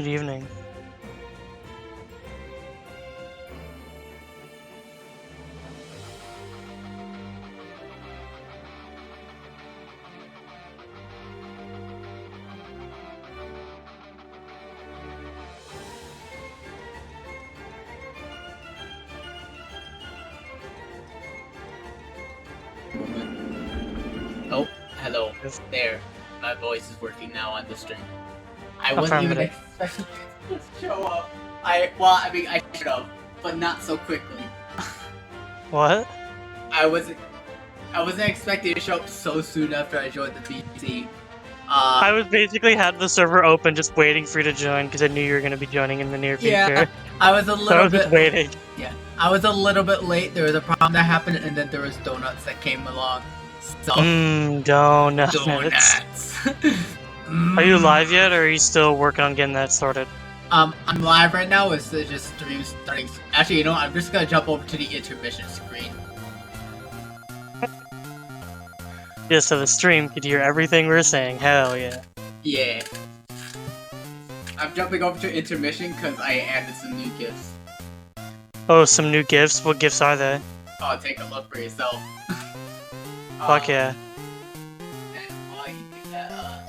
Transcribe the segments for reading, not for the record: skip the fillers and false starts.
Good evening. Oh, hello. Yes. There. My voice is working now on the stream. I wasn't even Affirmative. expecting it to show up. I should have, but not so quickly. What? I wasn't expecting it to show up so soon after I joined the PC. I was basically had the server open just waiting for you to join because I knew you were going to be joining in the near future. Yeah, I was a So I little was just bit waiting. Yeah, I was a little bit late. There was a problem that happened, and then there was donuts that came along. So Donuts. donuts. Are you live yet, or are you still working on getting that sorted? I'm live right now. It's just stream starting. Actually, you know what? I'm just gonna jump over to the intermission screen. Yeah, so the stream could hear everything we're saying. Hell yeah. Yeah. I'm jumping over to intermission because I added some new gifts. Oh, some new gifts? What gifts are they? Oh, take a look for yourself. Fuck yeah. And while you do that,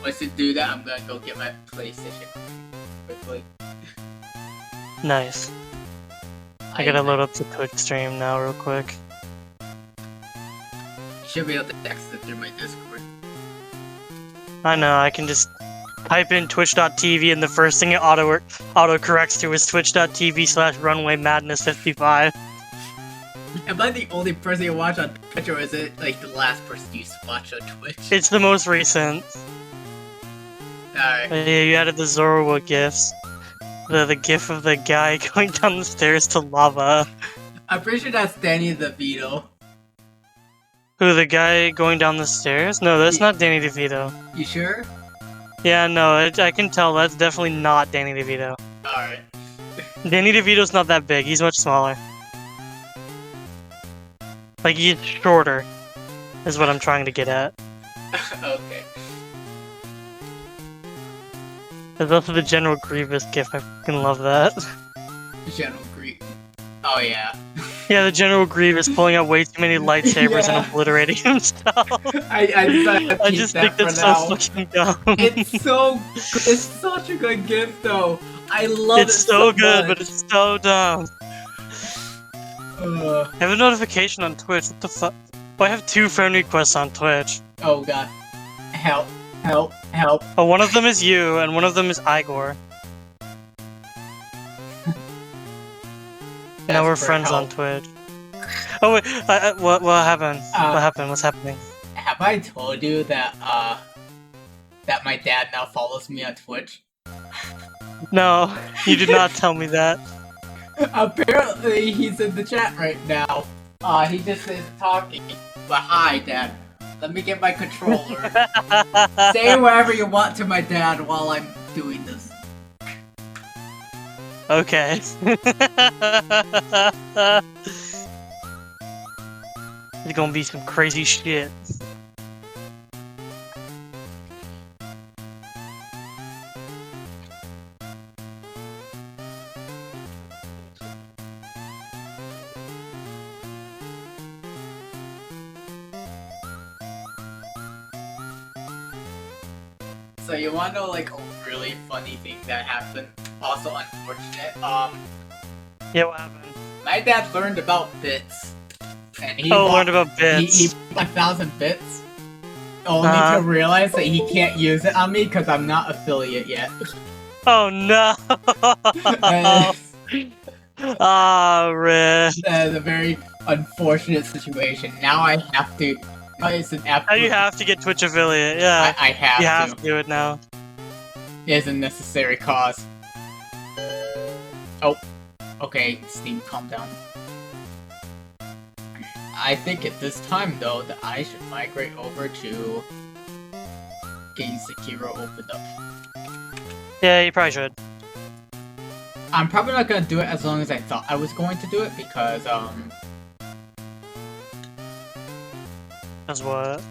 once you do that, I'm gonna go get my PlayStation quickly. Nice. I gotta load up the Twitch stream now real quick. You should be able to access it through my Discord. I know, I can just type in twitch.tv and the first thing it auto-corrects to is twitch.tv/runwaymadness55. Am I the only person you watch on Twitch, or is it like the last person you watch on Twitch? It's the most recent. Alright. Yeah, you added the Zorwa gifs. The gif of the guy going down the stairs to lava. I'm pretty sure that's Danny DeVito. Who, the guy going down the stairs? No, that's not Danny DeVito. You sure? Yeah, no, I can tell that's definitely not Danny DeVito. Alright. Danny DeVito's not that big, he's much smaller. Like, he's shorter, is what I'm trying to get at. Okay. There's also the General Grievous gif, I fucking love that. General Greek. Oh yeah. Yeah, the General Grievous pulling out way too many lightsabers Yeah. and obliterating himself. I just think that's so fucking dumb. It's such a good gift though. I love it. It's so good, much. but it's so dumb. I have a notification on Twitch, what the fuck? Oh, I have 2 friend requests on Twitch. Oh god. Help. Help. Help. Oh, one of them is you, and one of them is Igor. Now we're friends on Twitch. Oh wait, what happened? What happened? What's happening? Have I told you that that my dad now follows me on Twitch? No, you did not tell me that. Apparently he's in the chat right now. He just is talking. But hi, Dad. Let me get my controller. Say whatever you want to my dad while I'm doing this. Okay. It's gonna be some crazy shit. So you wanna know like a really funny thing that happened? Also unfortunate. Yeah, what happened? My dad learned about bits. And he learned about bits. He 1,000 bits. Only to realize that he can't use it on me because I'm not affiliate yet. Oh no! Ah, Rick. That is a very unfortunate situation. Now I have to. It's an Now you have to get Twitch affiliate, yeah. I have you to. have to do it now. It's a necessary cause. Oh. Okay, Steam, calm down. I think at this time, though, that I should migrate over to getting Sekiro opened up. Yeah, you probably should. I'm probably not gonna do it as long as I thought I was going to do it, because, As what?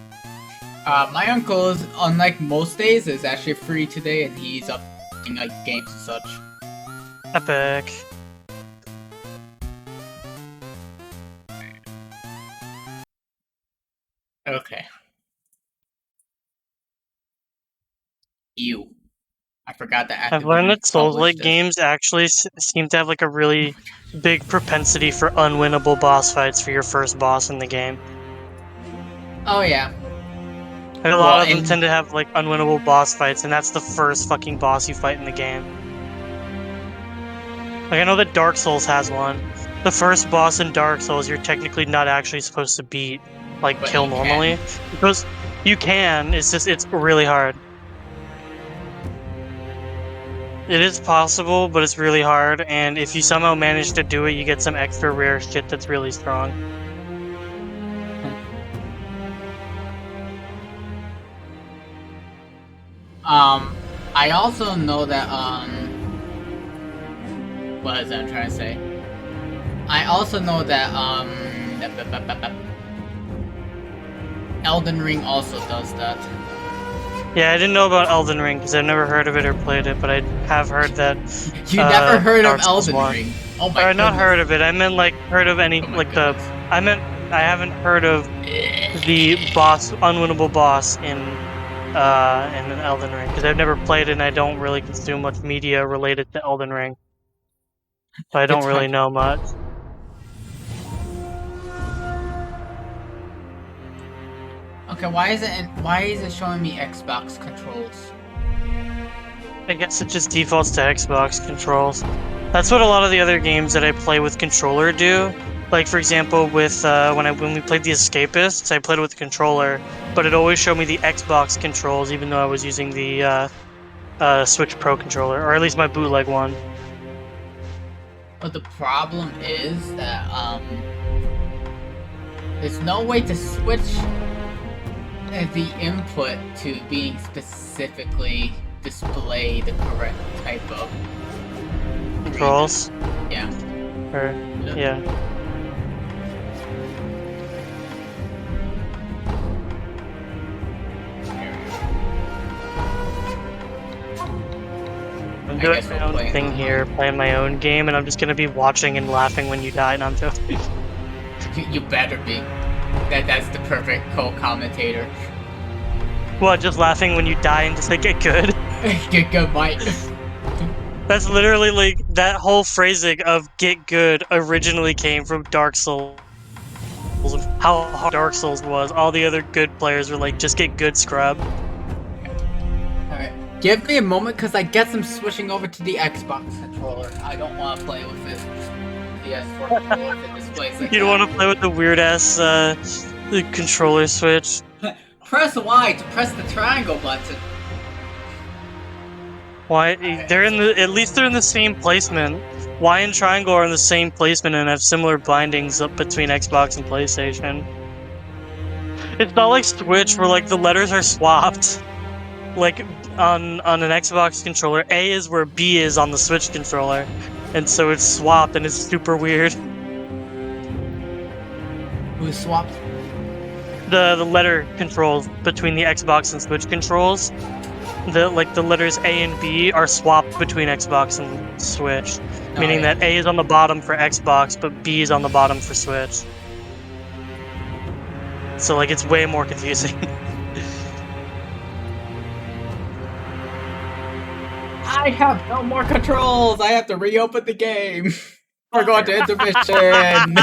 My uncle is, unlike most days, is actually free today, and he's up playing like games and such. Epic. Okay. Ew. I forgot that I've learned that Activision Souls-like published this. games actually seem to have like a really big propensity for unwinnable boss fights for your first boss in the game. Oh yeah. Like, a Well, lot of them and tend to have like unwinnable boss fights, and that's the first fucking boss you fight in the game. Like, I know that Dark Souls has one. The first boss in Dark Souls, you're technically not actually supposed to beat, like, but kill you normally. can. Because you can, it's just, it's really hard. It is possible, but it's really hard, and if you somehow manage to do it, you get some extra rare shit that's really strong. I also know that what is that I'm trying to say? I also know that Elden Ring also does that. Yeah, I didn't know about Elden Ring because I've never heard of it or played it, but I have heard that. You never heard of Dark Souls Elden 1. Ring? Oh my Or goodness. not heard of it. I meant like heard of any Oh my like goodness. I meant I haven't heard of the boss, unwinnable boss in an Elden Ring because I've never played it and I don't really consume much media related to Elden Ring, so I don't It's really hard. know much. Okay, why is it showing me Xbox controls? I guess it just defaults to Xbox controls. That's what a lot of the other games that I play with controller do. Like, for example, with when we played The Escapists, I played it with a controller, but it always showed me the Xbox controls, even though I was using the Switch Pro controller, or at least my bootleg one. But the problem is that there's no way to switch the input to being specifically display the correct type of Controls? Yeah. Or, yeah. I'm doing my own thing here, playing my own game, and I'm just gonna be watching and laughing when you die, and I'm joking. You better be. That's the perfect co-commentator. What, just laughing when you die and just like, get good? Get good, Mike. That's literally like, that whole phrasing of get good originally came from Dark Souls. Of how hard Dark Souls was. All the other good players were like, just get good, scrub. Alright. Give me a moment, because I guess I'm switching over to the Xbox controller. I don't want to play with it. PS4 controller that displays like You don't want to play with the weird-ass the controller switch? Press Y to press the triangle button. Why? They're in the, at least they're in the same placement. Y and triangle are in the same placement and have similar bindings up between Xbox and PlayStation. It's not like Switch where like the letters are swapped. Like on an Xbox controller, A is where B is on the Switch controller, and so it's swapped and it's super weird. Who swapped? The letter controls between the Xbox and Switch controls. The letters A and B are swapped between Xbox and Switch, meaning that A is on the bottom for Xbox, but B is on the bottom for Switch. So like it's way more confusing. I have no more controls. I have to reopen the game. We're going to intermission.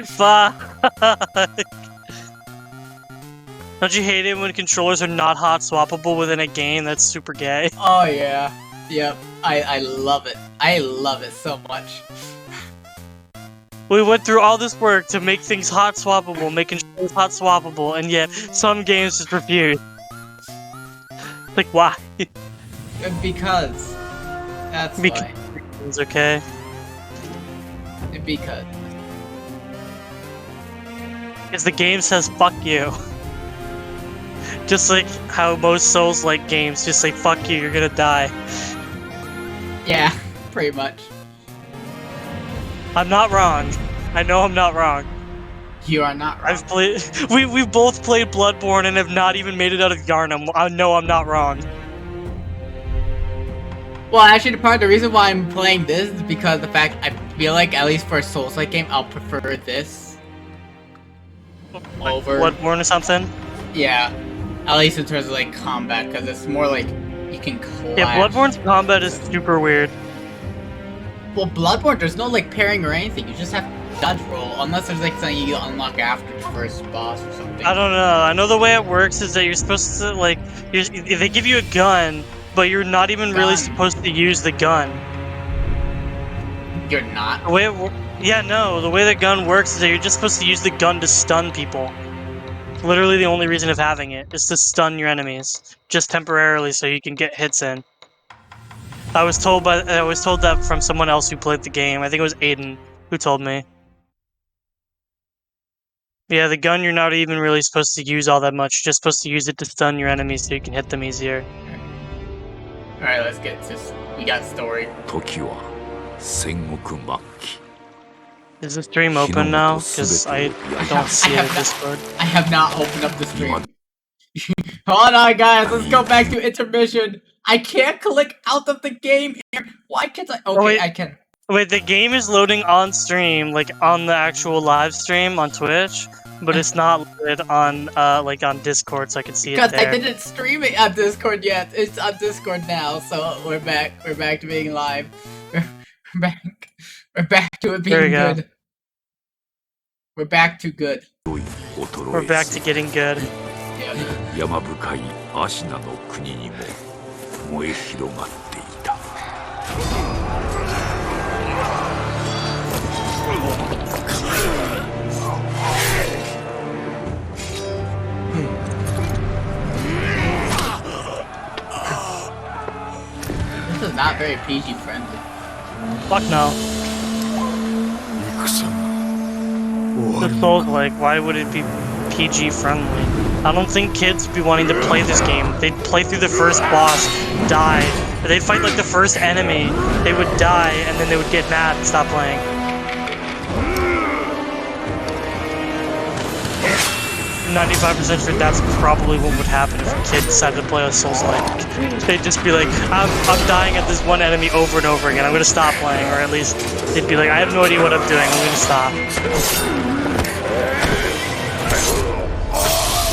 Fuck. Don't you hate it when controllers are not hot swappable within a game? That's super gay. Oh yeah. Yep. I love it. I love it so much. We went through all this work to make things hot swappable, make controllers hot swappable, and yet some games just refuse. Like, why? Because. That's why. It's okay. Because. Because the game says fuck you. Just like how most Souls-like games just say fuck you, you're gonna die. Yeah, pretty much. I'm not wrong. I know I'm not wrong. You are not wrong. I've played. We've both played Bloodborne and have not even made it out of Yharnam. I know I'm not wrong. Well, actually, the reason why I'm playing this is because the fact I feel like, at least for a Souls-like game, I'll prefer this Like over Bloodborne or something. Yeah, at least in terms of like combat, because it's more like you can clash. Yeah, Bloodborne's combat is super weird. Well, Bloodborne, there's no like pairing or anything. You just have to dodge roll, unless there's like something you unlock after the first boss or something. I don't know. I know the way it works is that you're supposed to like, they give you a gun, but you're not even really supposed to use the gun. You're not? The way the way the gun works is that you're just supposed to use the gun to stun people. Literally the only reason of having it is to stun your enemies, just temporarily so you can get hits in. I was told that from someone else who played the game. I think it was Aiden who told me. Yeah, the gun you're not even really supposed to use all that much. You're just supposed to use it to stun your enemies so you can hit them easier. Alright, let's get to this. We got story. Is the stream open now? Because I don't see it in Discord. I have not opened up the stream. Hold on, guys. Let's go back to intermission. I can't click out of the game here. Why can't I? Okay, I can. Wait, the game is loading on stream, like on the actual live stream on Twitch, but it's not loaded on like on Discord, so I can see it there. Because I didn't stream it on Discord yet. It's on Discord now, so we're back. We're back to being live. We're back. We're back to it being good. We're back to good. We're back to getting good. This is not very PG friendly. Fuck no. The Souls like, why would it be PG friendly? I don't think kids would be wanting to play this game. They'd play through the first boss, die. They'd fight like the first enemy, they would die, and then they would get mad and stop playing. I'm 95% sure that's probably what would happen if a kid decided to play a Souls-like. They'd just be like, I'm dying at this one enemy over and over again, I'm gonna stop playing, or at least they'd be like, I have no idea what I'm doing, I'm gonna stop.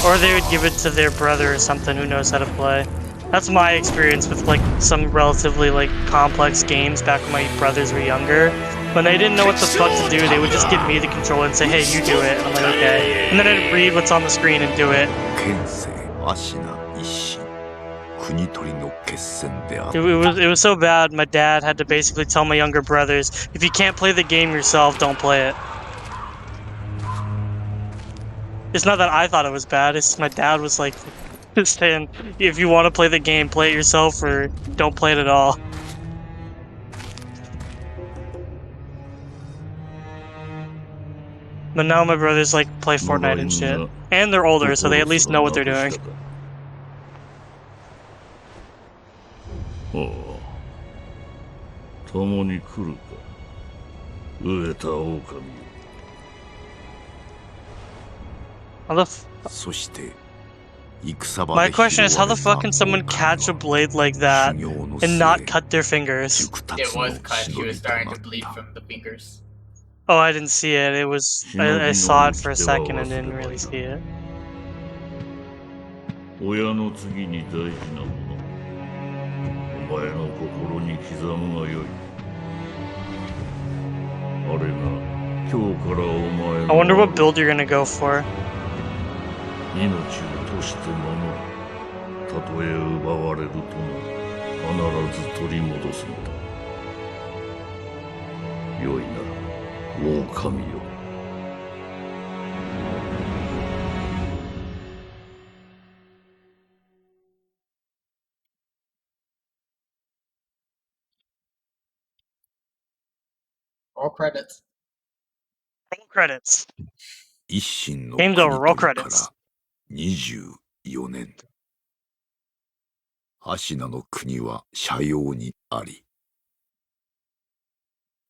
Or they would give it to their brother or something who knows how to play. That's my experience with like some relatively like complex games back when my brothers were younger. When they didn't know what the fuck to do, they would just give me the controller and say, hey, you do it. And I'm like, okay. And then I'd read what's on the screen and do it. It was so bad, my dad had to basically tell my younger brothers, if you can't play the game yourself, don't play it. It's not that I thought it was bad, it's my dad was like, saying, if you want to play the game, play it yourself or don't play it at all. But now my brothers like play Fortnite and shit. And they're older, so they at least know what they're doing. My question is, how the fuck can someone catch a blade like that and not cut their fingers? It was cut. She was starting to bleed from the fingers. Oh, I didn't see it. It was... I saw it for a second and didn't really see it. I wonder what build you're gonna go for. All credits. Roll credits. Game's over. Roll credits. 24年芦名の国は斜陽にあり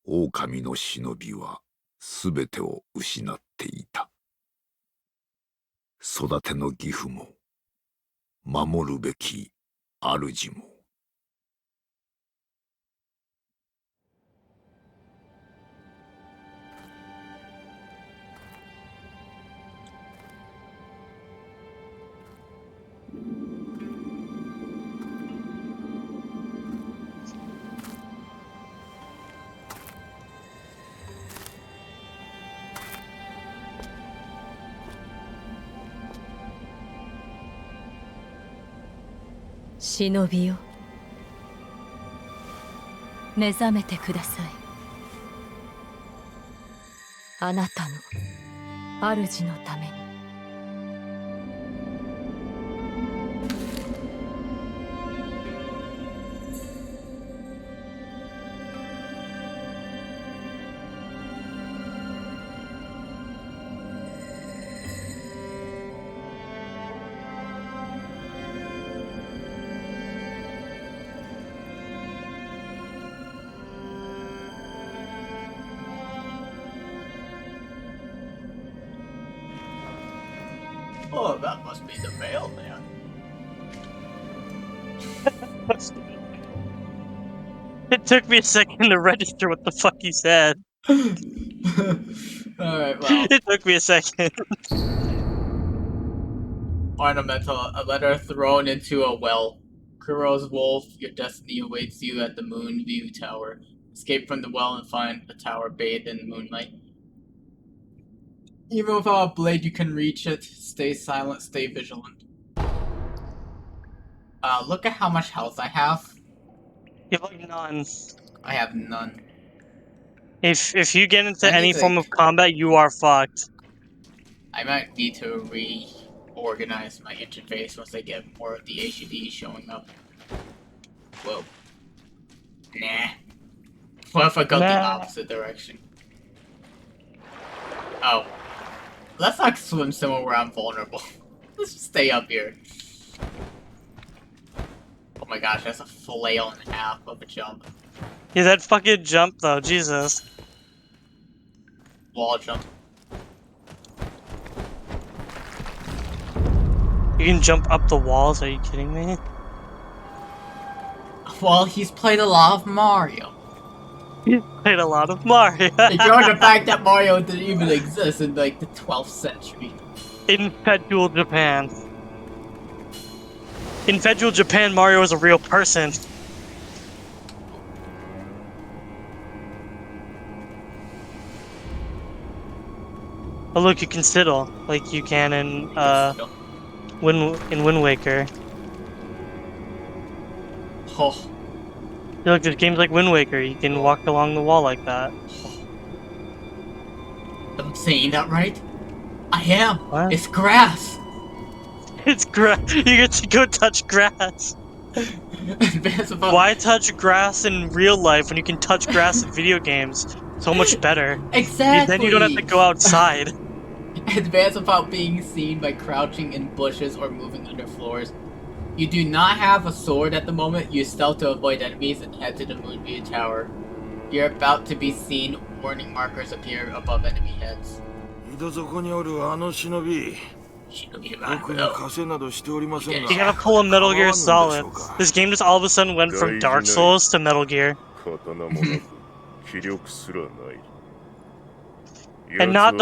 狼の忍びはすべてを失っていた育ての義父も守るべき主も。忍びよ、目覚めてください。あなたの主のために。Oh, that must be the mailman. It took me a second to register what the fuck he said. Alright, well. It took me a second. Ornamental, a letter thrown into a well. Kuro's wolf, your destiny awaits you at the Moonview Tower. Escape from the well and find a tower bathed in moonlight. Even without a blade, you can reach it. Stay silent, stay vigilant. Look at how much health I have. You have like none. I have none. If you get into I need any to, form like- of combat, you are fucked. I might need to reorganize my interface once I get more of the HUD showing up. Whoa. Nah. What if I go the Nah. opposite direction? Oh. Let's not swim somewhere where I'm vulnerable. Let's just stay up here. Oh my gosh, that's a flail and a half of a jump. Yeah, that fucking jump though, Jesus. Wall jump. You can jump up the walls, are you kidding me? Well, he's played a lot of Mario. You played a lot of Mario. Ignoring the fact that Mario didn't even exist in like the 12th century. In Federal Japan. In Federal Japan, Mario is a real person. Oh look, you can sidle, like you can in Wind Waker. Oh. Look, there's games like Wind Waker, you can walk along the wall like that. Am I saying that right? I am. What? It's grass. It's grass. You get to go touch grass. Advance above. Why touch grass in real life when you can touch grass in video games? So much better. Exactly. Then you don't have to go outside. Advance without being seen by crouching in bushes or moving under floors. You do not have a sword at the moment. Use stealth to avoid enemies and head to the Moonview Tower. You're about to be seen. Warning markers appear above enemy heads. 井戸底におるあの忍び、僕に加勢などしておりませんが。 You gotta pull a Metal Gear Solid. This game just all of a sudden went from Dark Souls to Metal Gear. And not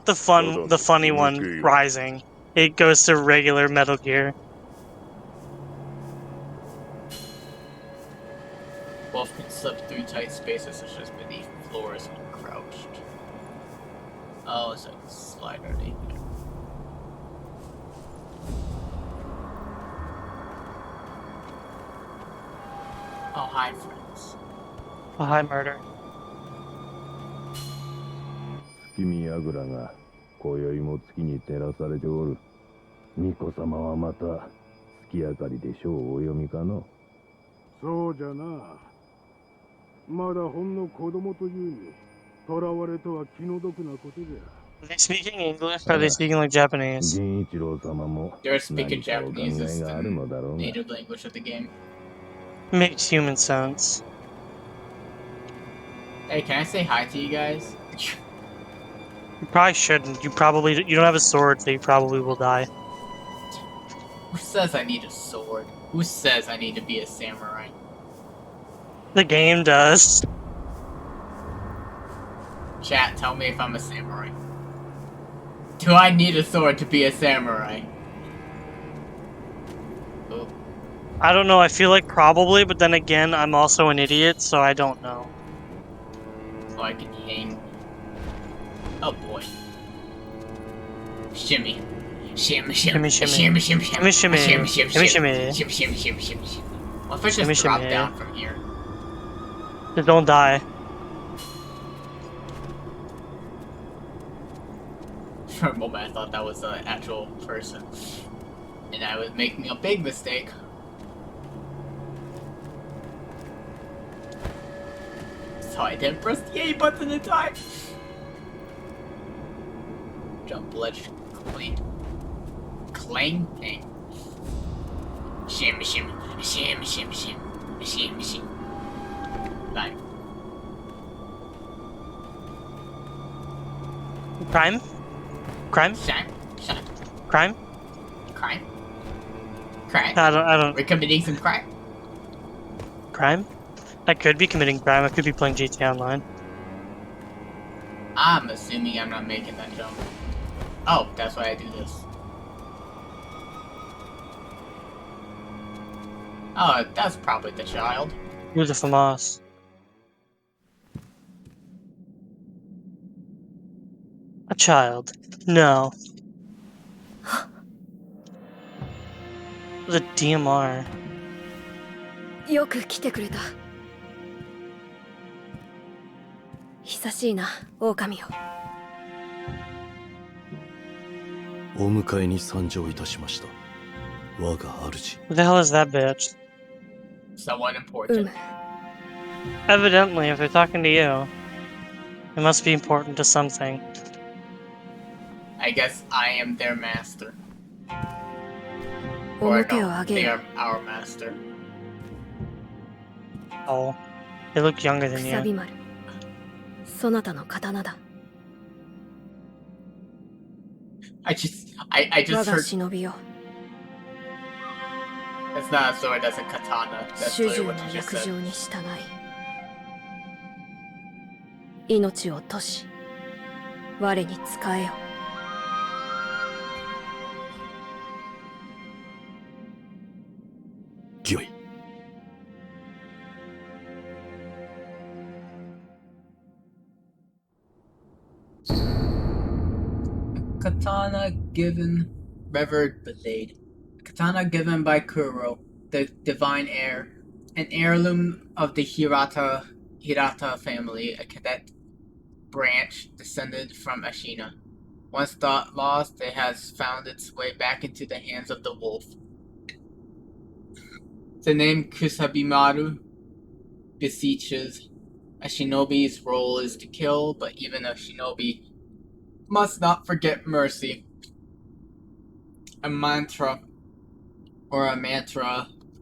the funny one, Rising. It goes to regular Metal Gear. Wolf can slip through tight spaces such as beneath floors when crouched. Oh, it's like a slide already. Oh, hi, friends. Oh, hi, Murder. 月見櫓が今宵も月に照らされておる。巫女様はまた月明かりで書をお読みかの。そうじゃな。まだほんの子供というに、囚われとは気の毒なことじゃ。 Are they speaking English or are they speaking like Japanese? 銀一郎様も They're speaking 何かお考 Japanese え as があ the るのだろうが。 native language of the game. Makes human sense. Hey, can I say hi to you guys? You probably shouldn't. You don't have a sword, so you probably will die. Who says I need a sword? Who says I need to be a samurai? The game does. Chat, tell me if I'm a samurai. Do I need a sword to be a samurai? Oh, I don't know, I feel like probably, but then again, I'm also an idiot, so I don't know. so I can hang. Oh boy. Shimmy. Shimmy, shimmy, Shimmy, shimmy, shimmy. shimmy, Shimmy, shimmy. shimmy, Shimmy, shimmy, shimmy. shimmy, shimmy, shimmy, shimmy. What if I Shimmy, just drop shimmy. down from here? Just don't die. For a moment, I thought that was an actual person, and I was making a big mistake. So I didn't press the A button in time. Jump ledge clean. Clang thing. Shimmy, shimmy, shimmy, shimmy, shimmy, shimmy, shimmy. Bye. Crime? Crime? Shine, shine, Crime? crime, crime. I don't. We're committing some crime. Crime? I could be committing crime. I could be playing GTA Online. I'm assuming I'm not making that jump. Oh, that's why I do this. Oh, that's probably the child. Who's a FAMAS? A child. No. The DMR. よく来てくれた。久しいな、狼よ。お迎えに参上いたしました。我が主。 Who the hell is that bitch? Someone important. Evidently, if they're talking to you, it must be important to something. I guess I am their master. お Or 向けを no, あげ they よ are our master. Oh. They look younger う。 than くさび you. 丸。そなたの刀だ。 I just 我 just が heard 忍びよ。 that's not a sword, that's a katana. That's 主 literally 従の what you just 約 said. 定に従い。命を賭し、我に仕えよ。御意。 Katana given, revered blade. Katana given by Kuro, the divine heir, an heirloom of the Hirata family, a cadet branch descended from Ashina. Once thought lost, it has found its way back into the hands of the wolf. The name Kusabimaru beseeches a shinobi's role is to kill, but even a shinobi must not forget mercy. A mantra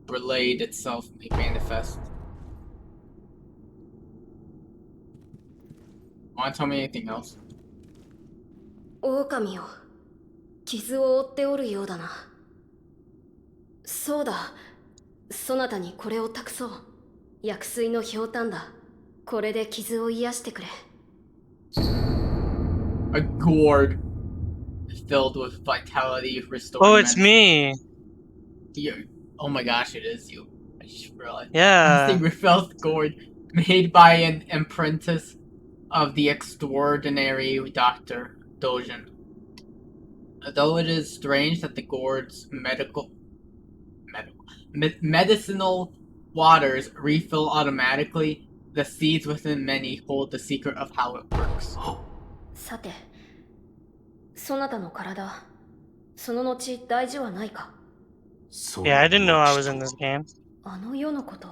relayed itself may manifest. Want to tell me anything else? 狼よ。傷を負っておるようだな。そうだ。そなたにこれを託そう。薬水のひょうたんだ。これで傷を癒してくれ。 A gourd filled with vitality restoring. Oh, it's me! Oh my gosh, it is you. I just realized. Yeah. This thing refills gourd made by an apprentice of the extraordinary Dr. Dojin. Though it is strange that the gourd's medicinal waters refill automatically, the seeds within many hold the secret of how it works. さて、そなたの体、その後大事はないか？ Yeah, I didn't know I was in this game. あの世のこと、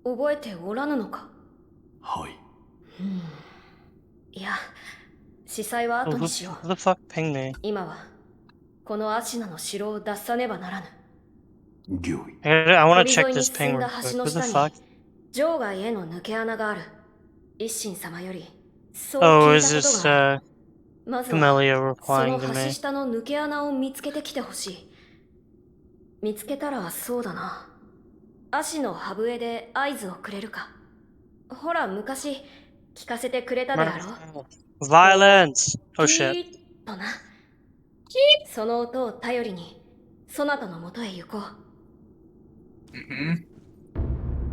覚えておらぬのか？はい。いや、司祭は Oh, 後 who, にしよ who う。 the fuck pinged me? 今は、このアシナの城を脱さねばならぬ。御意。 I wanna 堀 check 沿いに this ping 進ん real だ quick. 橋の What the 下 fuck? に、場外への抜け穴がある。一心様より、そう Oh, 聞い is たこと this, がある。まずは Camellia そ replying の to 橋 me. 下の抜け穴を見つけてきてほしい。見つけたらそうだな。足のハブエで合図をくれるか。ほら昔聞かせてくれたであろ。 Violence! Oh キ shit. ーッとな。その音を頼りにそなたのもとへ行こう。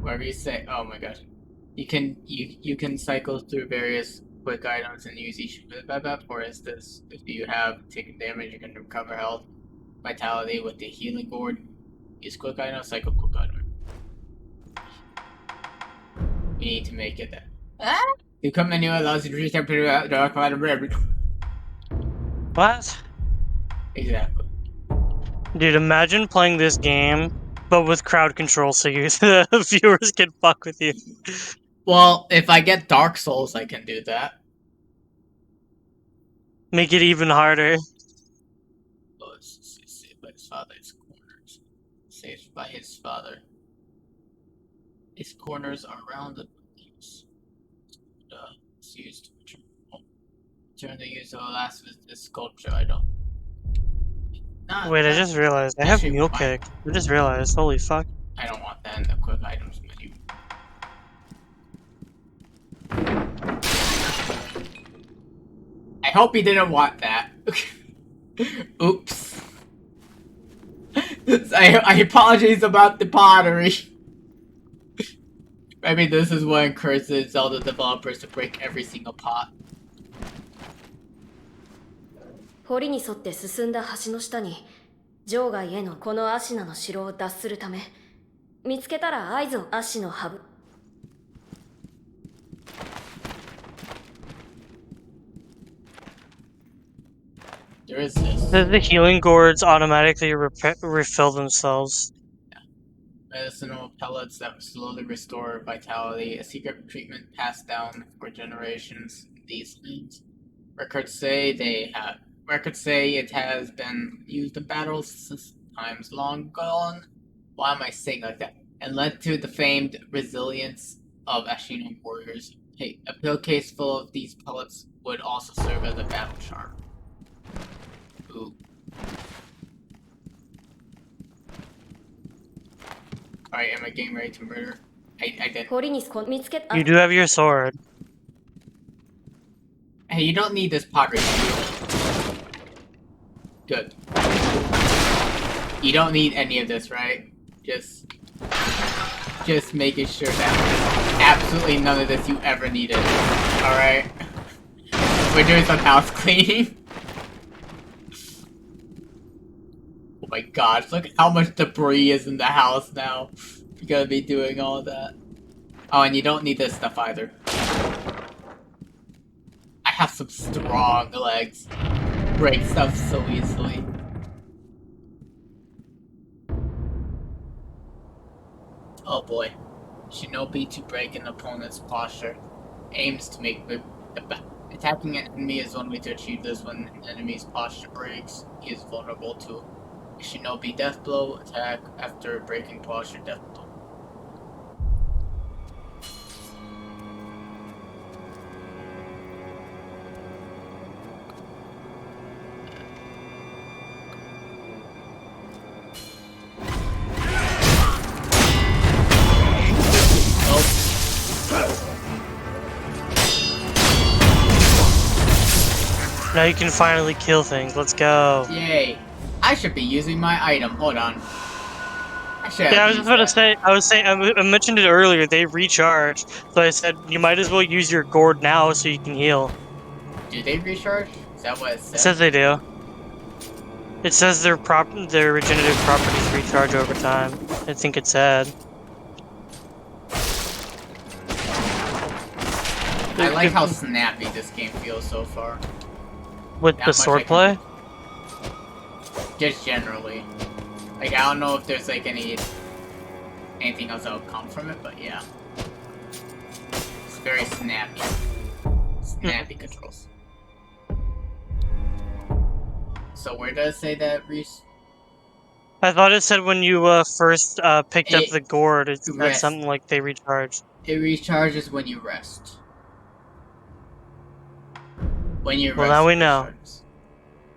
Whatever you say. Oh my gosh. You can cycle through various quick items and use each with that. For instance, if you have taken damage, you can recover health, vitality with the healing gourd. Use quick item, cycle quick item. You need to make it that. The equipment menu allows you to reach temperature dark item. What? Exactly. Dude, imagine playing this game, but with crowd control so the viewers can fuck with you. Well, if I get Dark Souls, I can do that. Make it even harder. Oh, it's saved by his father's corners. Saved by his father. His corners are round and keeps. It's used to turn the use of the last of this sculpture. I don't. Wait, I just realized. I have actually, Mule Kick. I just realized. Holy fuck. I don't want that in the quick items menu. I hope he didn't want that. Oops. I apologize about the pottery. Maybe this is what encourages Zelda developers to break every single pot. 堀に沿って進んだ橋の下に場外へのこのアシナの城を脱するため、見つけたら合図を。アシのハブ。There is this. The healing gourds automatically refill themselves. Medicinal pellets that slowly restore vitality, a secret treatment passed down for generations. These things. Records say it has been used in battles since times long gone. Why am I saying like that? And led to the famed resilience of Ashino warriors. Hey, a pillowcase full of these pellets would also serve as a battle charm. Ooh. Alright, am I getting ready to murder? I did. 堀に見つけた。 You do have your sword. Hey, you don't need this pottery. Good. You don't need any of this, right? Just making sure that absolutely none of this you ever needed. Alright? We're doing some house cleaning. Oh my gosh, look how much debris is in the house now. You're gonna be doing all of that. Oh, and you don't need this stuff either. I have some strong legs. Break stuff so easily. Oh boy. Shinobi to break an opponent's posture. Aims to make the attacking an enemy is one way to achieve this. When an enemy's posture breaks, he is vulnerable to a Shinobi death blow attack after breaking posture death blow. Now you can finally kill things. Let's go. Yay. I should be using my item. Hold on. Yeah, I was just about to say, I mentioned it earlier, they recharge. So I said, you might as well use your gourd now so you can heal. Do they recharge? Is that what it says? It says they do. It says their regenerative properties recharge over time. I think it said. I like how snappy this game feels so far. With the swordplay? Just generally. Like, I don't know if there's like anything else that will come from it, but yeah. It's very snappy. Snappy controls. So where does it say that Reese? I thought it said when you first picked up the gourd, it said rest. something like they recharge. It recharges when you rest. When you Well, now we know.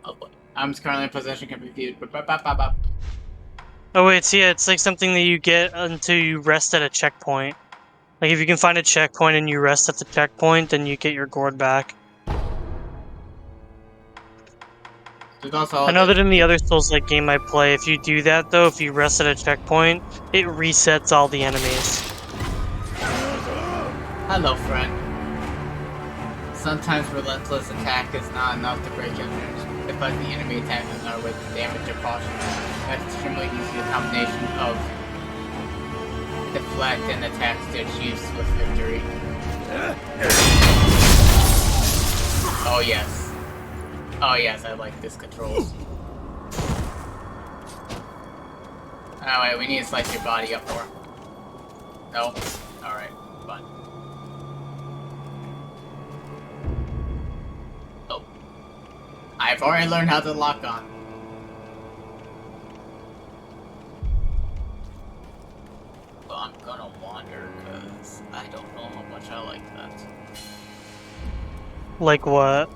Oh boy. Arms currently in possession can be viewed. Oh wait, see, it's like something that you get until you rest at a checkpoint. Like if you can find a checkpoint and you rest at the checkpoint, then you get your gourd back. There's also I know that in the other Souls-like game I play, if you do that though, if you rest at a checkpoint, it resets all the enemies. Hello, friend. Sometimes relentless attack is not enough to break enemies. If like the enemy attacking are with damage or caution, that's extremely easy combination of deflect and attacks to achieve swift victory. Oh yes. Oh yes, I like this controls. Oh wait, we need to slice your body up more. No? Alright, fine. Oh. I've already learned how to lock on. Well, I'm gonna wander, because I don't know how much I like that. Like what?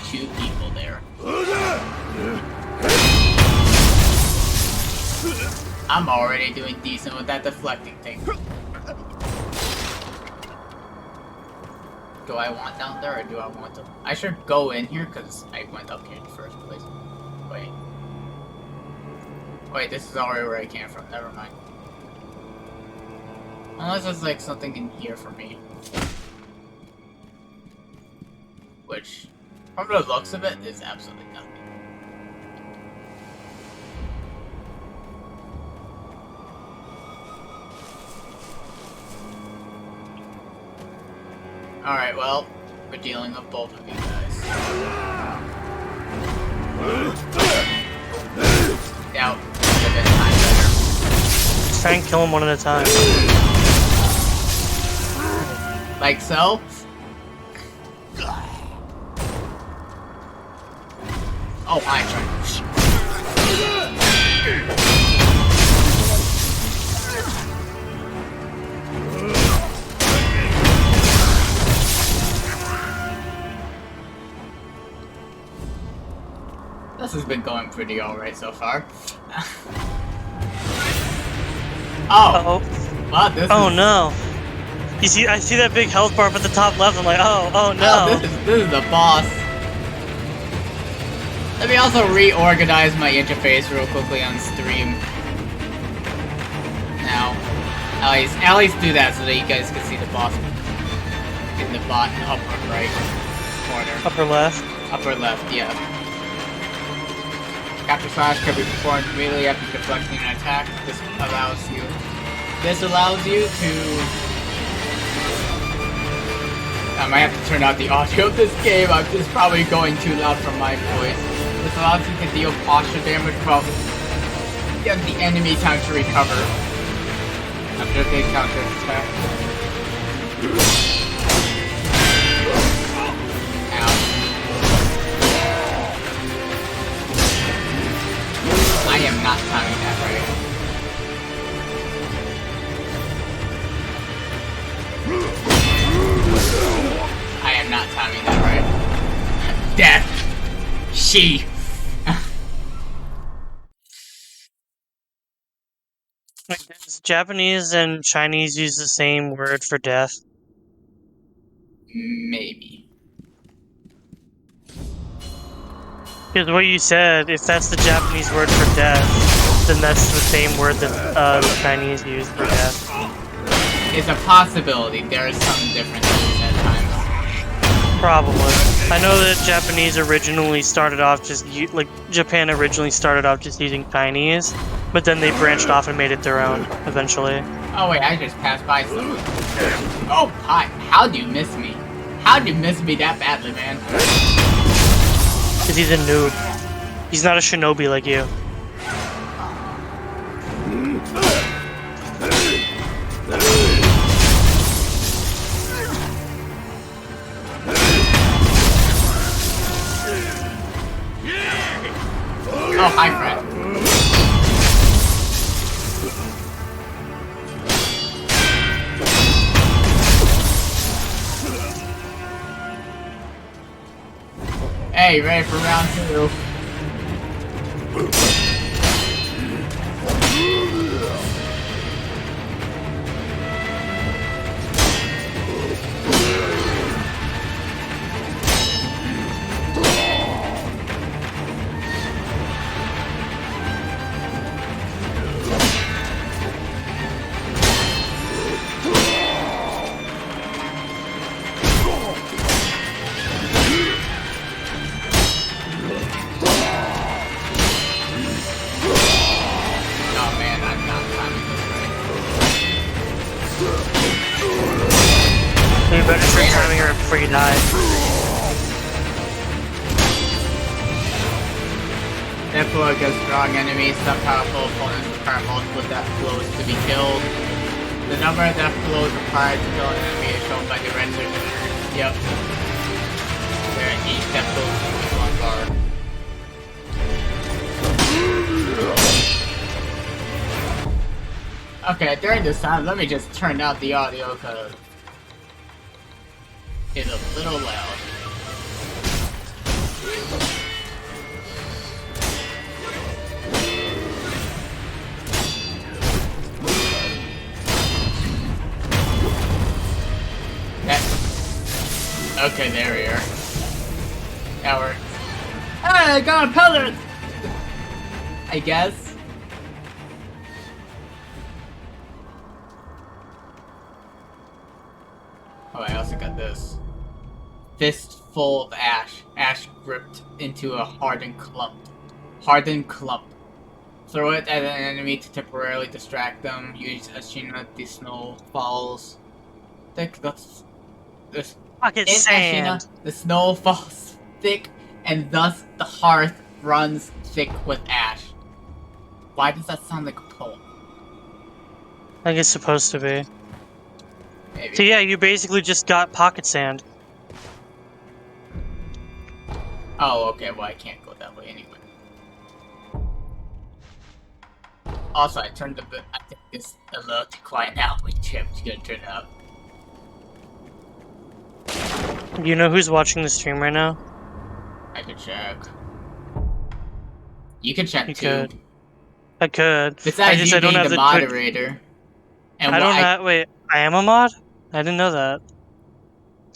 Two people there. I'm already doing decent with that deflecting thing. Do I want down there or do I want to? I should go in here because I went up here in the first place. Wait. Wait, this is already where I came from. Never mind. Unless there's like something in here for me. Which, from the looks of it, is absolutely nothing. Alright, well, we're dealing with both of you guys. Now, would have been time better. Just try and kill them one at a time. Like so? Oh, I tried. This has been going pretty alright so far. Oh! Wow, this Oh is... no! You see, I see that big health bar up at the top left. I'm like, oh no! Oh, this is the boss. Let me also reorganize my interface real quickly on stream. Now, at least do that so that you guys can see the boss in the bottom upper right corner. Upper left. Upper left, yeah. Capture slash can be performed immediately after deflecting an attack. This allows you to. I might have to turn out the audio of this game. I'm just probably going too loud for my voice. This allows you to deal posture damage while give the enemy time to recover after they counter attack. Ow. I am not timing that right. I am not timing that right. Death! She! Does Japanese and Chinese use the same word for death? Maybe. Because what you said, if that's the Japanese word for death, then that's the same word that the Chinese use for death. It's a possibility. There is some differences at times. Probably. I know that Japanese originally started off just Japan originally started off just using Chinese, but then they branched off and made it their own eventually. Oh wait, I just passed by someone. Oh hi! How'd you miss me? How'd you miss me that badly, man? Because he's a noob. He's not a shinobi like you. Oh, hi, friend. Hey, ready for round 2? Oh man, I'm not timing this right. You better start timing her before you die. Therefore, against strong enemies, some powerful opponents require multiple death blows to be killed. The number of death blows required to kill an enemy is shown by the rendered. Yep. Where each death blow is 1 bar. Okay, during this time, let me just turn out the audio because it's a little loud. Okay, there we are. Now we're... Hey, I got a pellet! I guess. Oh, I also got this. Fistful of ash. Ash gripped into a hardened clump. Hardened clump. Throw it at an enemy to temporarily distract them. Use Ashina, the snow falls. That's... Pocket In sand. Ashina, the snow falls thick, and thus the hearth runs thick with ash. Why does that sound like a poem? I think it's supposed to be. Maybe. So yeah, you basically just got pocket sand. Oh, okay, well I can't go that way anyway. Also, I turned the I think this a little too quiet now. Wait, Chip's gonna turn it up. You know who's watching the stream right now? I could check. You can check You too. could. I could. Besides you I don't being have the the moderator. And I what don't have. Wait, I am a mod? I didn't know that.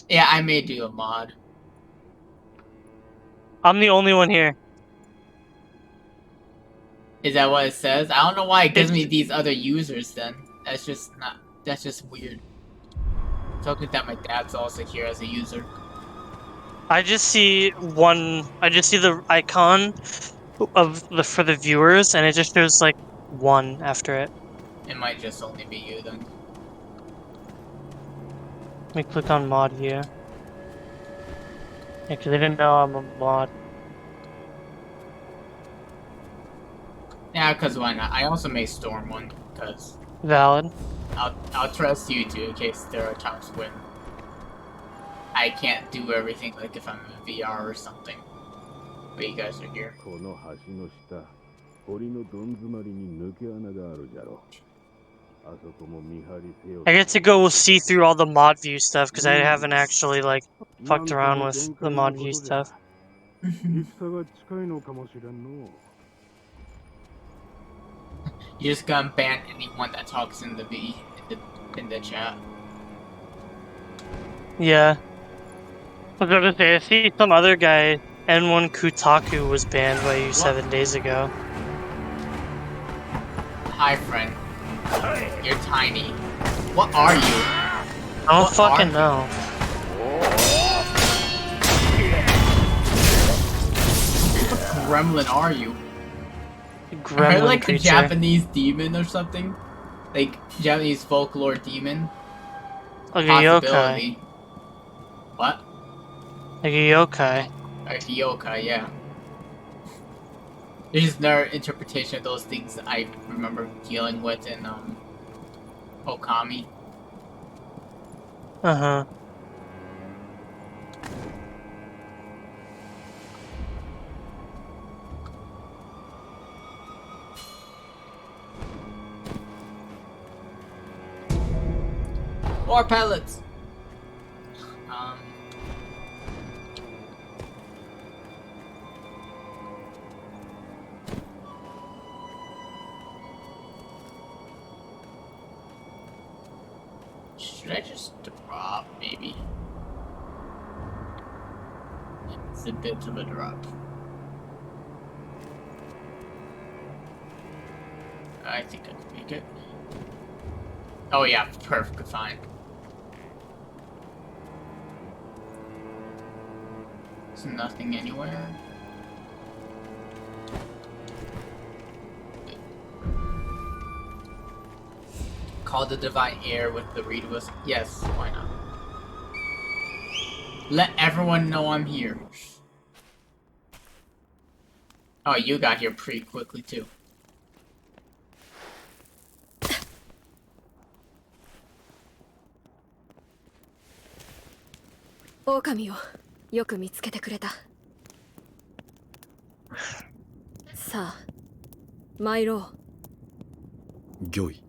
Yeah, I made you a mod. I'm the only one here. Is that what it says? I don't know why it gives me It's- these other users then. That's just not. That's just weird. Talking that my dad's also here as a user. I just see one. I just see the icon of the for the viewers, and it just shows like 1 after it. It might just only be you then. Let me click on mod view. Yeah, because I didn't know I'm a mod. Yeah, cause why not? I also made Storm one, cause Valid. I'll trust you too in case there are times when I can't do everything, like if I'm in VR or something. But you guys are here. この橋の下、堀のどん詰まりに抜け穴があるじゃろ。あそこも見張りせよ。 I get to go see through all the mod view stuff because I haven't actually like fucked around with the mod view stuff. 戦が近いのかもしれんの。 You're just gonna ban anyone that talks in the in the chat. Yeah. I was gonna say, I see some other guy, N1 Kutaku, was banned by you 7 days ago. Hi, friend. You're tiny. What are you? I don't What fucking are- know. What gremlin are you? Are you Gremlin like a creature. Japanese demon or something? Like Japanese folklore demon? Like a yokai. Possibility. What? Like a yokai. Like a yokai, yeah. There's just another interpretation of those things that I remember dealing with in Okami. Uh-huh. More pellets! Should I just drop, maybe? It's a bit of a drop. I think I can make it. Oh yeah, perfect, fine. There's nothing anywhere. Call the divine air with the read was yes, why not? Let everyone know I'm here. Oh, you got here pretty quickly too. Okami をよく見つけてくれた。さあ、参ろう。御意。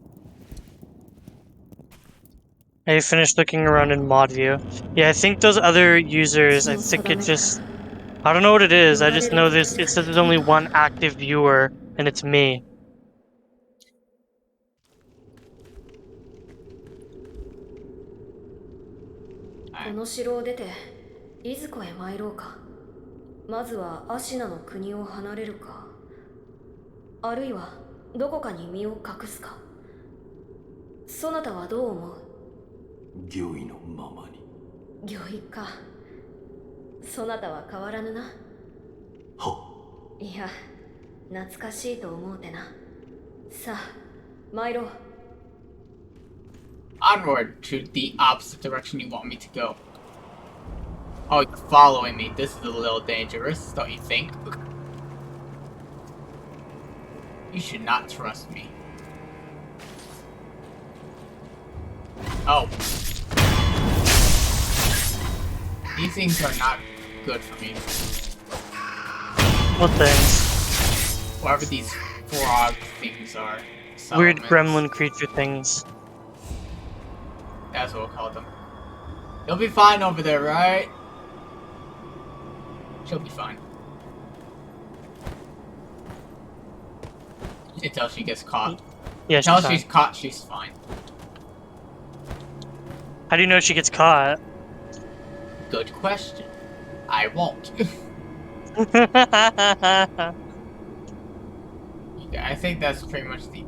I finished looking around in mod view. Yeah, I think those other users, I think it just... I don't know what it is, I just know this. It says there's only one active viewer, and it's me. この城を出て、いずこへ参ろうか。まずはアシナの国を離れるか。あるいはどこかに身を隠すか。そなたはどう思う？御意のままに。御意か。そなたは変わらぬな。いや、懐かしいと思うてな。さあ、参ろう。Onward to the opposite direction you want me to go. Oh, you're following me. This is a little dangerous, don't you think? You should not trust me. Oh. These things are not good for me. What things? Whatever these frog things are. Weird Salamence. gremlin creature things. That's what we'll call them. They'll be fine over there, right? She'll be fine. Until she gets caught. Yeah, Until she's she's fine. caught, she's fine. How do you know she gets caught? Good question. I won't. Yeah, I think that's pretty much the...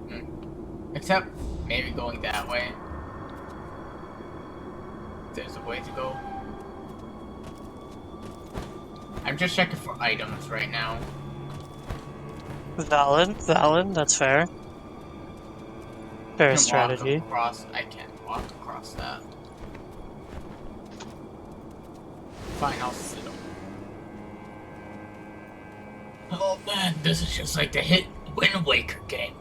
Except, maybe going that way. There's a way to go. I'm just checking for items right now. Valid, that's fair. Fair strategy. I can't walk across that. Fine, I'll sit on. Oh man, this is just like the hit Wind Waker game.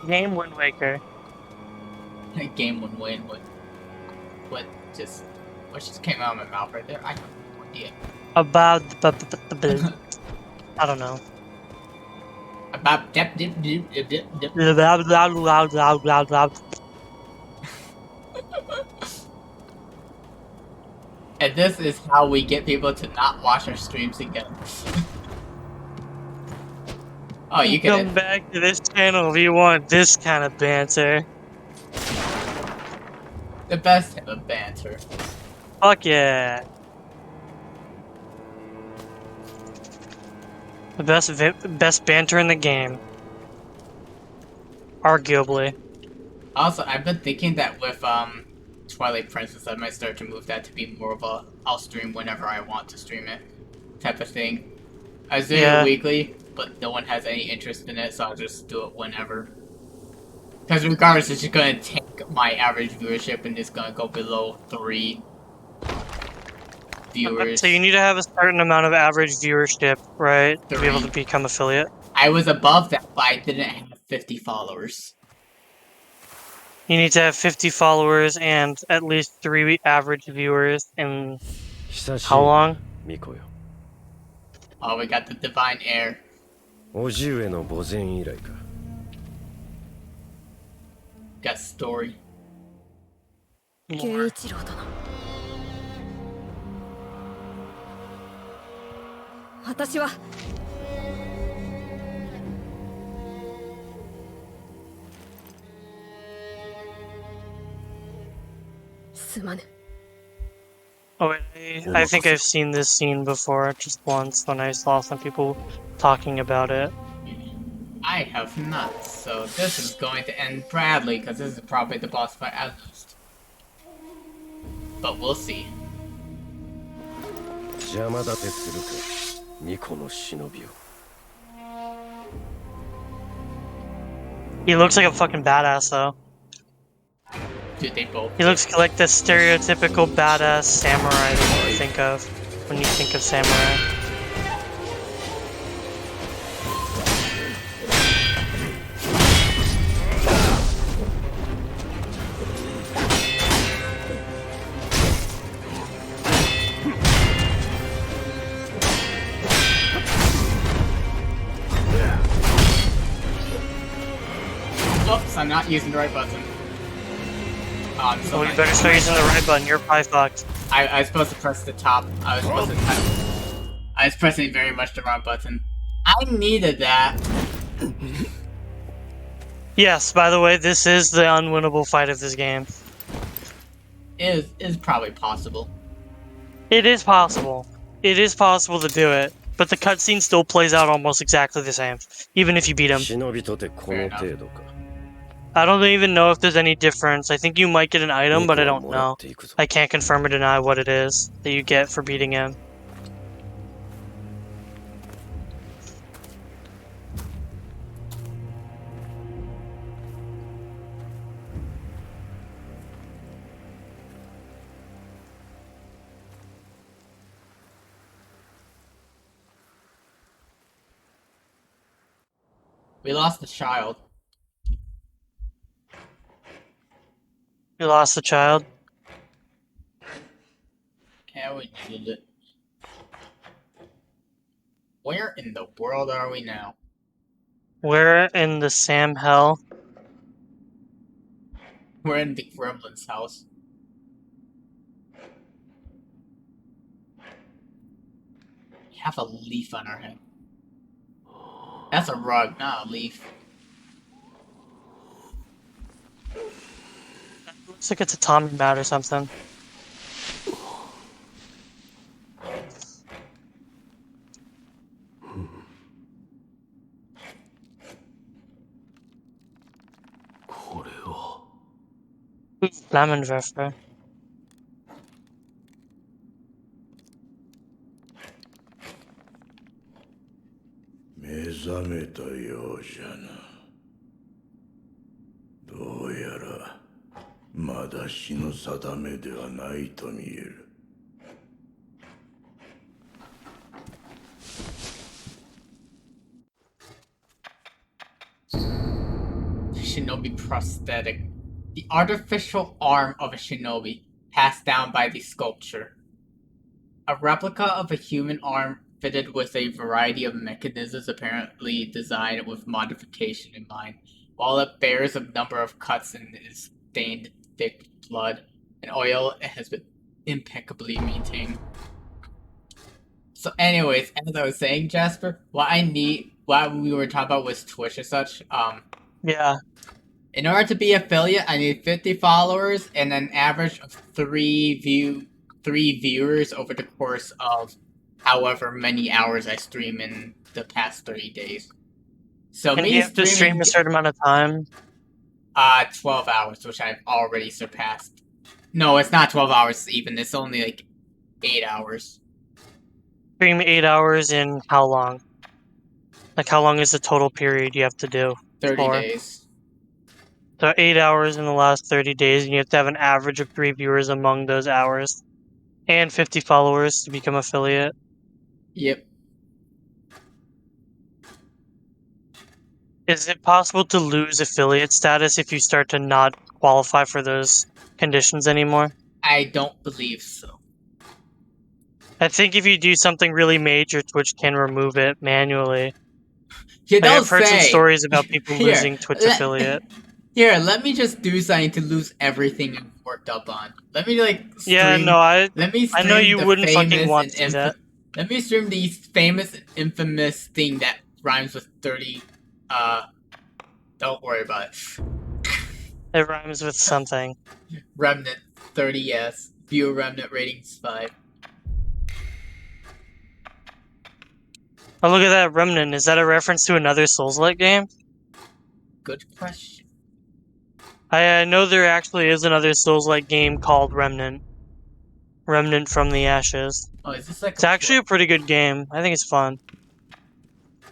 Game Wind Waker. Game when what just came out of my mouth right there? I have no idea. About I don't know. About dip. And this is how we get people to not watch our streams again. Oh, you Come can back to this channel if you want this kind of banter. the best type of banter. Fuck yeah. The best banter in the game. Arguably. Also, I've been thinking that with Twilight Princess, I might start to move that to be more of a I'll stream whenever I want to stream it type of thing. I was doing it weekly, but no one has any interest in it, so I'll just do it whenever. Because regardless, it's just gonna tank my average viewership and it's gonna go below 3 viewers. So you need to have a certain amount of average viewership, right? To be able to 3. become affiliate. I was above that, but I didn't have 50 followers. You need to have 50 followers and at least 3 average viewers in how long? 巫女よ。 Oh, we got the divine air. 叔父上の墓前以来か。 Got story. 圭一郎殿。私はすまぬ。 Oh, wait, I think I've seen this scene before, just once, when I saw some people talking about it. I have not, so this is going to end badly, because this is probably the boss fight I lost. But we'll see. 邪魔立てするか、ニコの忍びを。 He looks like a fucking badass, though. Dude, they both. He looks like the stereotypical badass samurai that you think of when you think of samurai. Oops, I'm not using the right button. Oh, I'm so So you better start using the right button, you're probably fucked. I was supposed to press the top. I was pressing very much the wrong button. I needed that. Yes, by the way, this is the unwinnable fight of this game. It is probably possible. It is possible. It is possible to do it, but the cutscene still plays out almost exactly the same, even if you beat him. 忍びとてこの程度か。 I don't even know if there's any difference. I think you might get an item, but I 肉は don't もら know. っていくぞ。 I can't confirm or deny what it is that you get for beating him. We lost the child. You lost the child. Yeah, we needed it. Where in the world are we now? We're in the Sam Hell. We're in the Gremlin's house. We have a leaf on our head. That's a rug, not a leaf. Looks like it's a Tommy mat or something. Flammenwerfer. 目覚めたようじゃな。どうやらまだ日の定めではないと見える。Shinobi prosthetic. The artificial arm of a shinobi, passed down by the sculpture. A replica of a human arm fitted with a variety of mechanisms apparently designed with modification in mind. While it bears a number of cuts and is stained thick with blood and oil, it has been impeccably maintained. So anyways, as I was saying, Jasper, what we were talking about was Twitch and such, Yeah. in order to be affiliate, I need 50 followers and an average of 3 viewers over the course of however many hours I stream in the past 30 days. So And me you have to stream a certain amount of time. 12 hours, which I've already surpassed. No, it's not 12 hours even. It's only like 8 hours. Stream 8 hours in how long? Like, how long is the total period you have to do? 30 for? days. So 8 hours in the last 30 days, and you have to have an average of 3 viewers among those hours. And 50 followers to become affiliate. Yep. Is it possible to lose affiliate status if you start to not qualify for those conditions anymore? I don't believe so. I think if you do something really major, Twitch can remove it manually. You Like, don't I've heard some say. stories about people Here, losing Twitch affiliate. Here, let me just do something to lose everything I've worked up on. Let me stream, Yeah, no, let me I stream know you the wouldn't fucking famous want and to do that. Let me stream the famous and infamous thing that rhymes with 30. Don't worry about it. It rhymes with something. Remnant. 30 yes. Viewer Remnant ratings 5. Oh, look at that Remnant. Is that a reference to another Souls-like game? Good question. I know there actually is another Souls-like game called Remnant. Remnant from the Ashes. Oh, is this like It's actually a pretty good game. I think it's fun.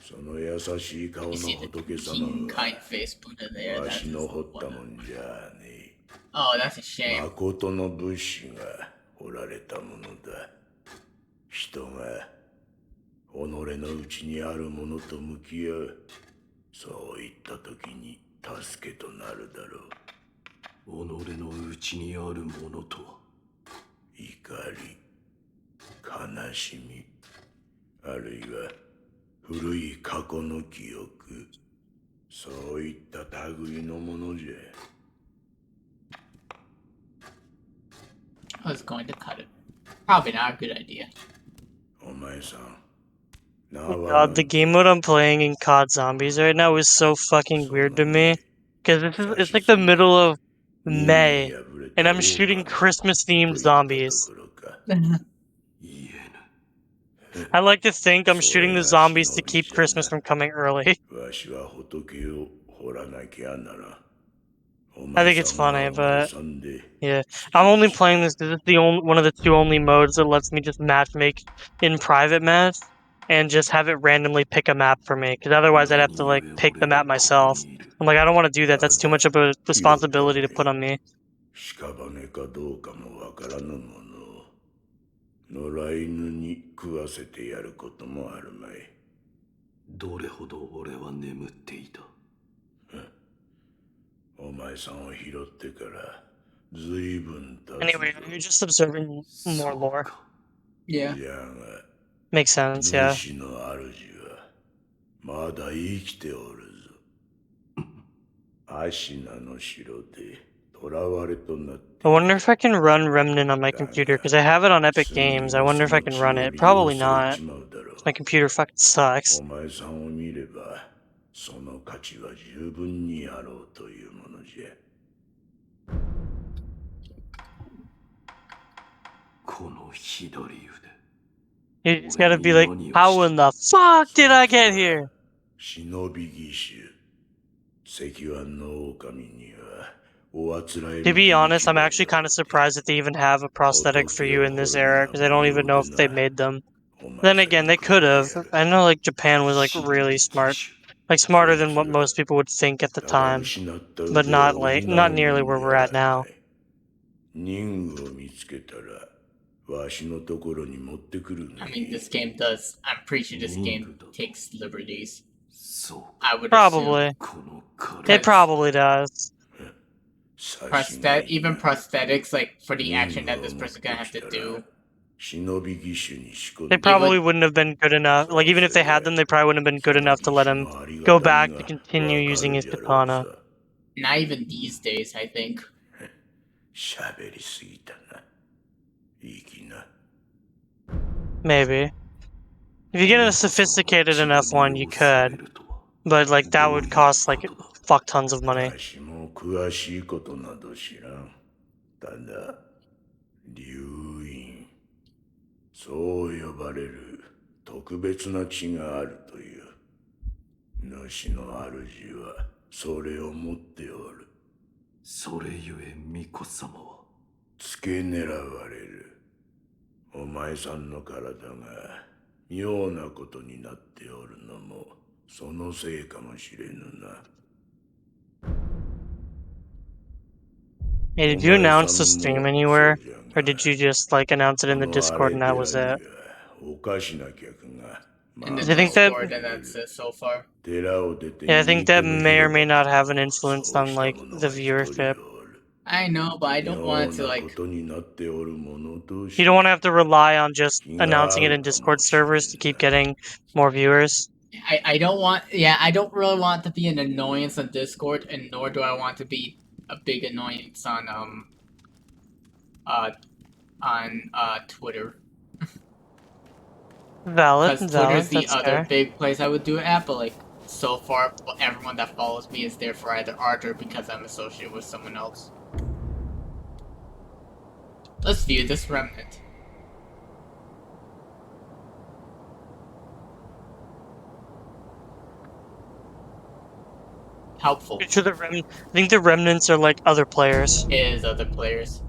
その優しい顔の You see the 仏様 king は kind face Buddha there. わ That's し his の掘った one. もんじゃね Oh, that's a え。 shame. 誠の武士が掘られたものだ。人が己の内にあるものと向き合う。そういった時に助けとなるだろう。己の内にあるものとは怒り、悲しみ、あるいは古い過去の記憶、そういった類のものじゃ。I was going to cut it. Probably not a good idea. お前さん、 God, the game mode I'm playing in COD Zombies right now is so fucking weird to me. Because it's like the middle of May, and I'm shooting Christmas-themed zombies. I like to think I'm shooting the zombies to keep Christmas from coming early. I think it's funny, but yeah, I'm only playing this because it's the only one of the two only modes that lets me just matchmake in private match and just have it randomly pick a map for me. Because otherwise, I'd have to like pick the map myself. I'm like, I don't want to do that. That's too much of a responsibility to put on me. 屍かどうかもわからぬものを野良犬に食わせてやることもあるまい。どれほど俺は眠っていた。お前さんを拾ってからずいぶん経つ。 Anyway, you're just observing more lore. Yeah. じゃが Makes sense, yeah. 主の主はまだ生きておるぞ。アシナの城で囚われとなって。 I wonder if I can run Remnant on my computer, because I have it on Epic Games. I wonder if I can run it. Probably not. My computer fucking sucks. お前さんを見ればその価値は十分にあろうというものじゃ。この左腕。 It's gotta be like, how in the fuck did I get here? 忍び義手石腕の狼にはおあつらえる。 To be honest, I'm actually kind of surprised that they even have a prosthetic for you in this era, because I don't even know if they made them. Then again, they could have. I know like Japan was like really smart. Like smarter than what most people would think at the time. But not nearly where we're at now. 任務を見つけたらわしのところに持ってくるね。 I mean, this game does. I'm pretty sure this game takes liberties. そう。 I would Probably. この体。 It probably does. assume even prosthetics, like for the action that this person's gonna have to do. 忍び義手に仕込ん They で probably wouldn't have been good enough. Like even if they had them, they probably wouldn't have been good enough to let him go back to continue using his katana. Not even these days, I think. 喋りすぎたな。いい気な。 Maybe. If you get a sophisticated enough one, you could. But like that would cost like fuck tons of money. わしも詳しいことなど知らん。ただ、流院。そう呼ばれる特別な血があるという。主の主はそれを持っておる。それゆえ巫女様は付け狙われる。お前さんの体が妙なことになっておるのもそのせいかもしれぬな。 Hey, did you announce the stream anywhere? Or did you just like announce it in the Discord and that was it? おかしな客が。 In the I think that- Discord, and that's it so far. 寺を出て Yeah, I think that may or may not have an influence on like the viewership. I know, but I don't want to like. You You don't want to have to rely on just announcing it in Discord servers to keep getting more viewers. I don't want. Yeah, I don't really want to be an annoyance on Discord, and nor do I want to be a big annoyance on Twitter. Valid, Because valid, Twitter's the that's other fair. big place I would do it at, but like so far, everyone that follows me is there for either art or because I'm associated with someone else. Let's view this remnant. Helpful. Picture the I think the remnants are like other players. Is other players.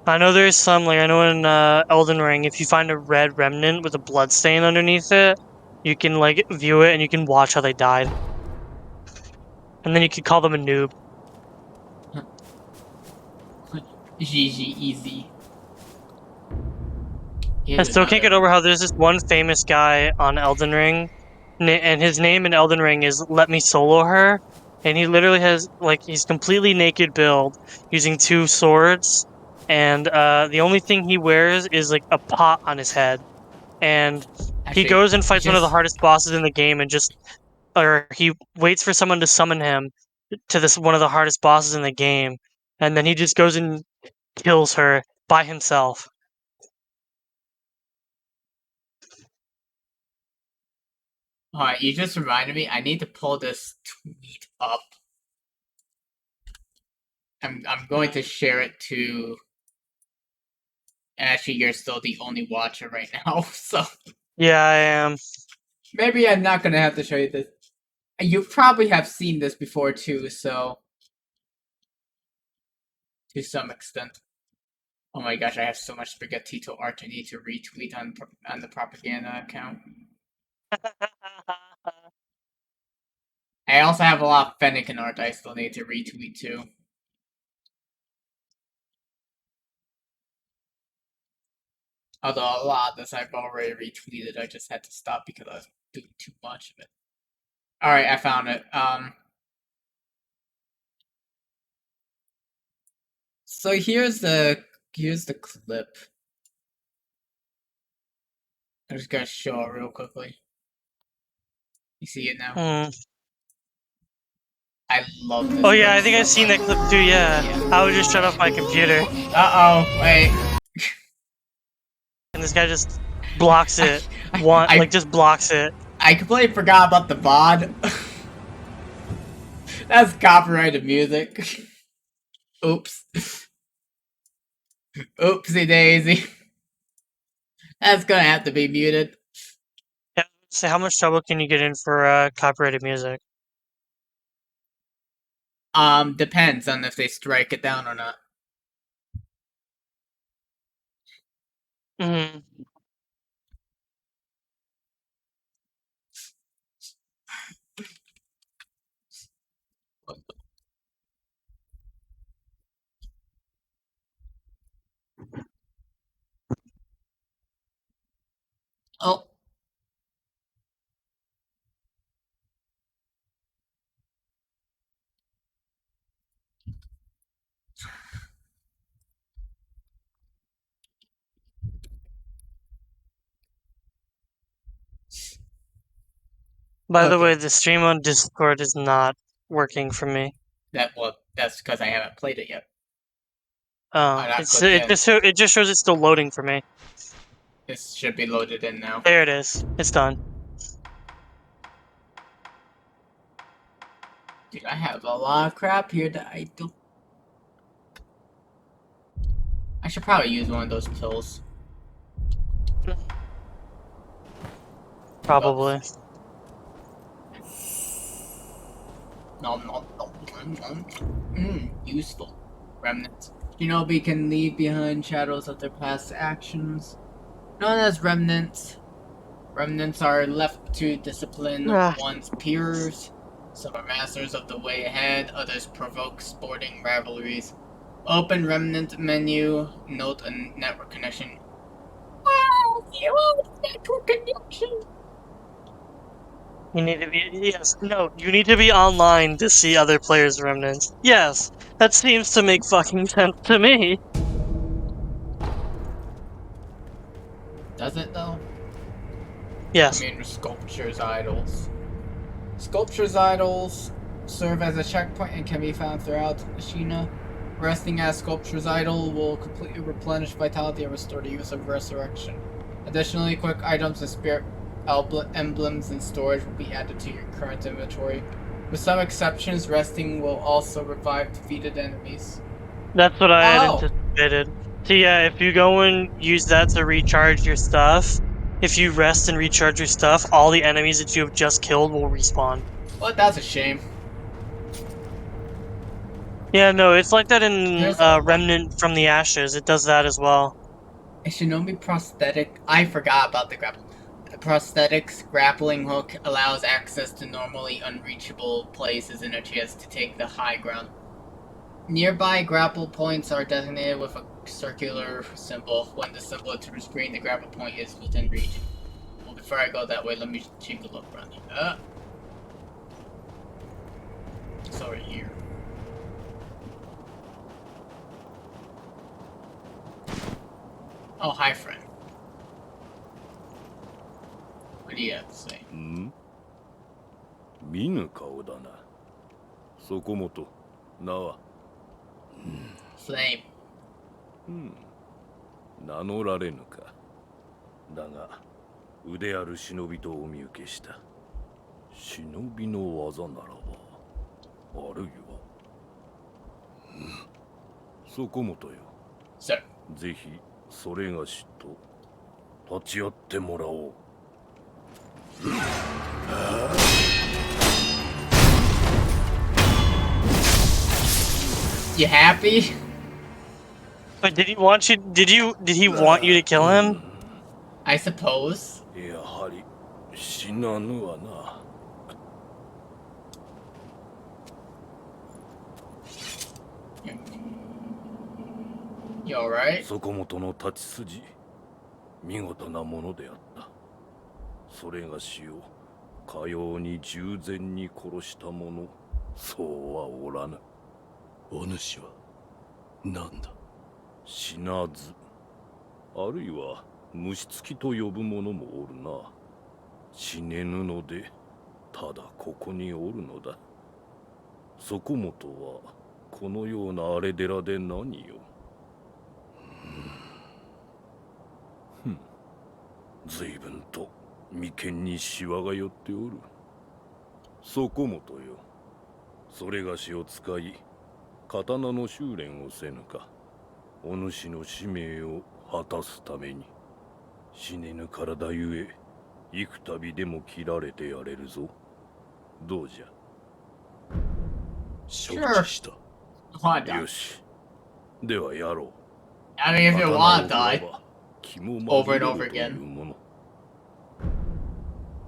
I know there's some, like, I know in Elden Ring, if you find a red remnant with a blood stain underneath it, you can, like, view it and you can watch how they died. And then you can call them a noob. GG easy. I still can't get over how there's this one famous guy on Elden Ring, and his name in Elden Ring is Let Me Solo Her, and he literally has, like, he's completely naked build, using 2 swords, and the only thing he wears is, like, a pot on his head. And Actually, he goes and fights one of the hardest bosses in the game and or he waits for someone to summon him to one of the hardest bosses in the game, and then he just goes and kills her by himself. Alright, you just reminded me, I need to pull this tweet up. I'm going to share it to... Actually, you're still the only watcher right now, so... Yeah, I am. Maybe I'm not gonna have to show you this. You probably have seen this before too, so... To some extent. Oh my gosh, I have so much Spaghettito art I need to retweet on the propaganda account. I also have a lot of Fennekin art I still need to retweet too. Although a lot of this I've already retweeted, I just had to stop because I was doing too much of it. Alright, I found it. So here's the clip. I'm just gonna show it real quickly. You see it now? I love this. Oh yeah, I think I've seen that clip too, yeah. I would just shut off my computer. Uh-oh, wait. And this guy just blocks it. Just blocks it. I completely forgot about the VOD. That's copyrighted music. Oops. Oopsie daisy. That's gonna have to be muted. Yeah, so how much trouble can you get in for copyrighted music? Depends on if they strike it down or not. Mm-hmm. Oh. By the way, the stream on Discord is not working for me. That's because I haven't played it yet. Oh, it just shows it's still loading for me. This should be loaded in now. There it is. It's done. Dude, I have a lot of crap here that I don't... I should probably use one of those pills. Probably. Useful. Remnants. Shinobi can leave behind shadows of their past actions. Known as remnants. Remnants are left to discipline one's peers. Some are masters of the way ahead, others provoke sporting rivalries. Open remnant menu, note a network connection. Wow, network connection! You need to be you need to be online to see other players' remnants. Yes, that seems to make fucking sense to me. Does it though? Yes. I mean, Sculpture's idols. Sculpture's idols serve as a checkpoint and can be found throughout Ashina. Resting as Sculpture's idol will completely replenish vitality and restore the use of Resurrection. Additionally, quick items and spirit emblems and storage will be added to your current inventory. With some exceptions, resting will also revive defeated enemies. That's what I had Oh. anticipated. So yeah, if you go and use that to recharge your stuff, if you rest and recharge your stuff, all the enemies that you have just killed will respawn. Well, that's a shame. Yeah, no, it's like that in There's a Remnant from the Ashes. It does that as well. A Shinobi prosthetic. I forgot about the grapple. The prosthetics grappling hook allows access to normally unreachable places in a chest to take the high ground. Nearby grapple points are designated with a circular symbol. When the symbol is to the screen, the grapple point is within reach. Well, before I go that way, let me take a look around here. It's over here. Oh, hi, friend. What do you have to say? 見ぬ顔だな。そこもと、名は。Flame. 名乗られぬか。だが、腕ある忍びとお見受けした。忍びの技ならば、あるいは。そこもとよ。Sir. ぜひ、それがしと立ち会ってもらおう。You happy? But did he want you? Did he want you to kill him? I suppose. やはり死なぬわな。You alright? そこもとの立ち筋、見事なものであった。それがしをかように従前に殺した者、そうはおらぬ。お主は何だ？死なず、あるいは虫つきと呼ぶ者もおるな。死ねぬので、ただここにおるのだ。そこもとはこのような荒れ寺で何よ。随分と眉間にシワが寄っておる。そこもとよ。それがしを使い、刀の修練をせぬか。お主の使命を果たすために。死ねぬ体ゆえ、幾度でも切られてやれるぞ。どうじゃ。承知した。Want to よし。ではやろう。I mean, if you want to 刀を die. 振れば気も Over and 紛 over れるという again. もの。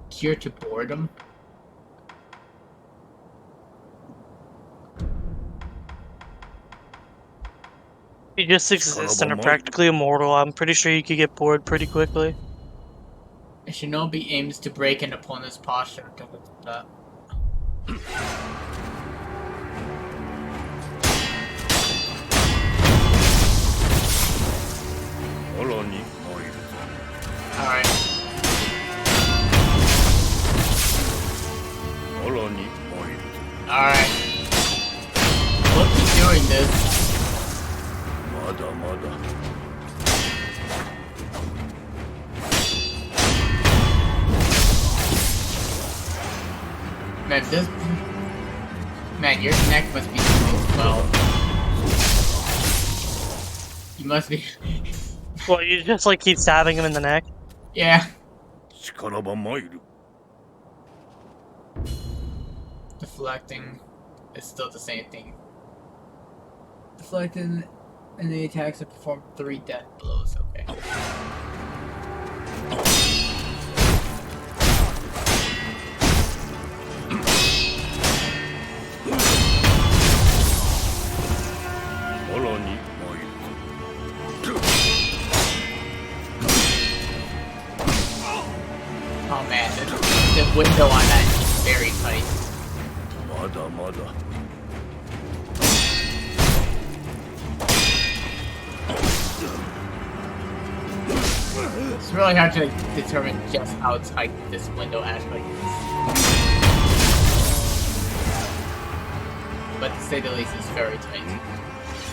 Cure to boredom? You just exist and are practically immortal. I'm pretty sure you could get bored pretty quickly. A shinobi aims to break an opponent's posture to lift up. さらに参るぞ。 Alright. さらに参るぞ。 Alright. We'll keep doing this. まだまだ。 Man, this... Man, your neck must be doing well. You must be... Well, you just like keep stabbing him in the neck. Yeah. 力ば参る。 Deflecting is still the same thing. Deflecting and the attacks have performed 3 death blows, okay. さらに参るぞ。 Oh man, the window on that is very tight. まだまだ。 It's really hard to like, determine just how tight this window actually is. But to say the least, it's very tight.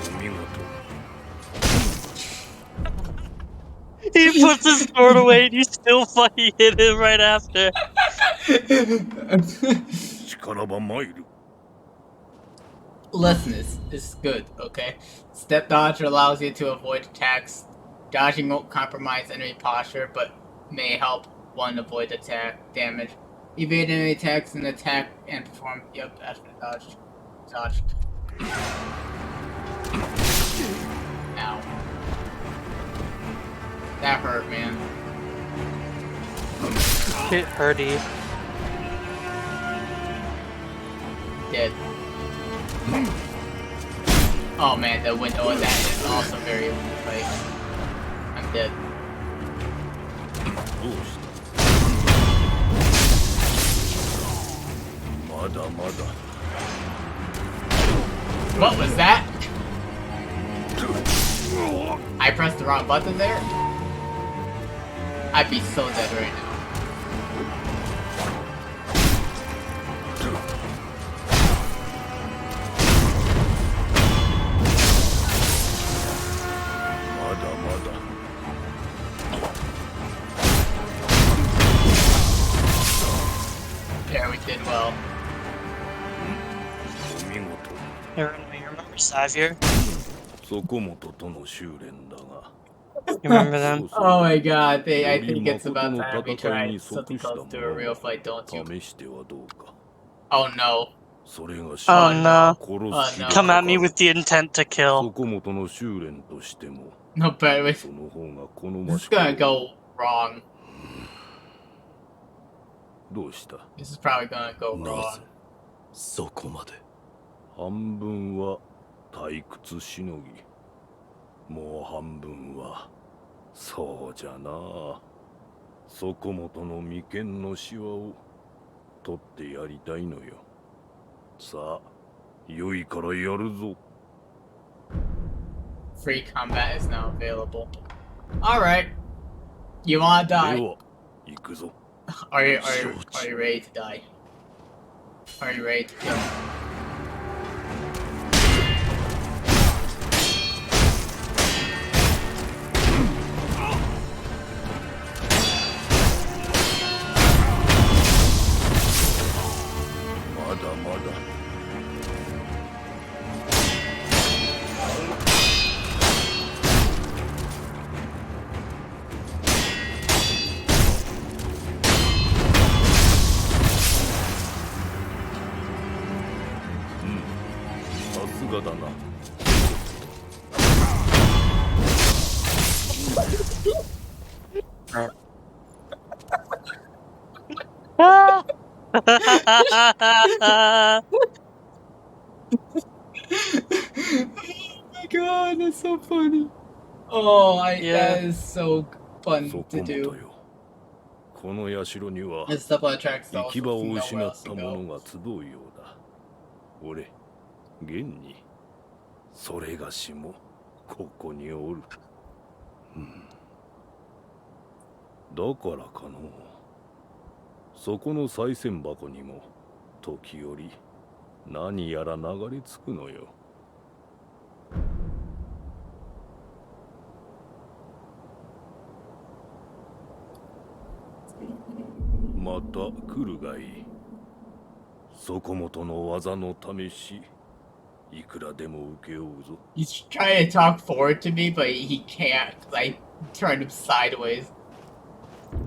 お見事。 He puts his sword away and you still fucking hit him right after. 力ば参る。Listen, it's good, okay? Step dodge allows you to avoid attacks. Dodging won't compromise enemy posture, but may help one avoid attack damage. Evade enemy attacks and attack and perform. Yep, after dodged. Dodged. Ow. That hurt, man. It hurty. Dead. Oh man, the window of that is also very like I'm dead. どうしたまだまだ What was that? I pressed the wrong button there? I'd be so dead right now. Yeah, we did well. Aaron, you remember Xavier? そこもととの修練だが You remember them? Oh my god, I think it's about time we tried something close to a real fight, don't you? 試してはどうか Oh no. それが Oh no. 殺す no. Come at me with the intent to そ kill. こもとの修練としても No, but it's その方が好ま this し is く gonna go wrong. どうした This is probably gonna go な wrong. ぜそこまで。半分は退屈しのぎもう半分はそうじゃなそこもとの眉間のシワを取ってやりたいのよさあ良いからやるぞ Free combat is now available. Alright. You wanna で die? は行くぞ Are you ready to die? Are you ready to kill? Oh my god, that's so funny. Oh, that is so fun そこ to もと do. よこの社には This stuff attracts 行 those き who 場を know where 失 else っ to た go. 者が集うようだ俺現にそれがしもここにおる、だからかのそこの賽銭箱にも時折何やら流れ着くのよまた来るがいいそこもとの技の試しいくらでも受け負うぞ He's trying to talk forward to me, but he can't because I turned him sideways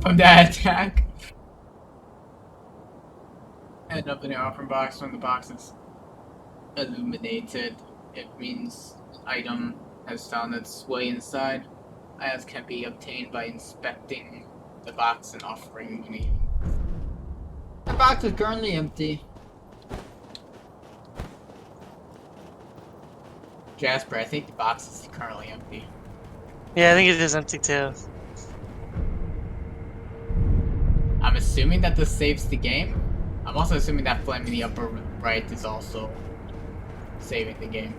from that attack. And open the offering box when the box is illuminated. It means item has found its way inside. Items can be obtained by inspecting the box and offering money. The box is currently empty. Jasper, I think the box is currently empty. Yeah, I think it is empty too. I'm assuming that this saves the game. I'm also assuming that flame in the upper right is also saving the game.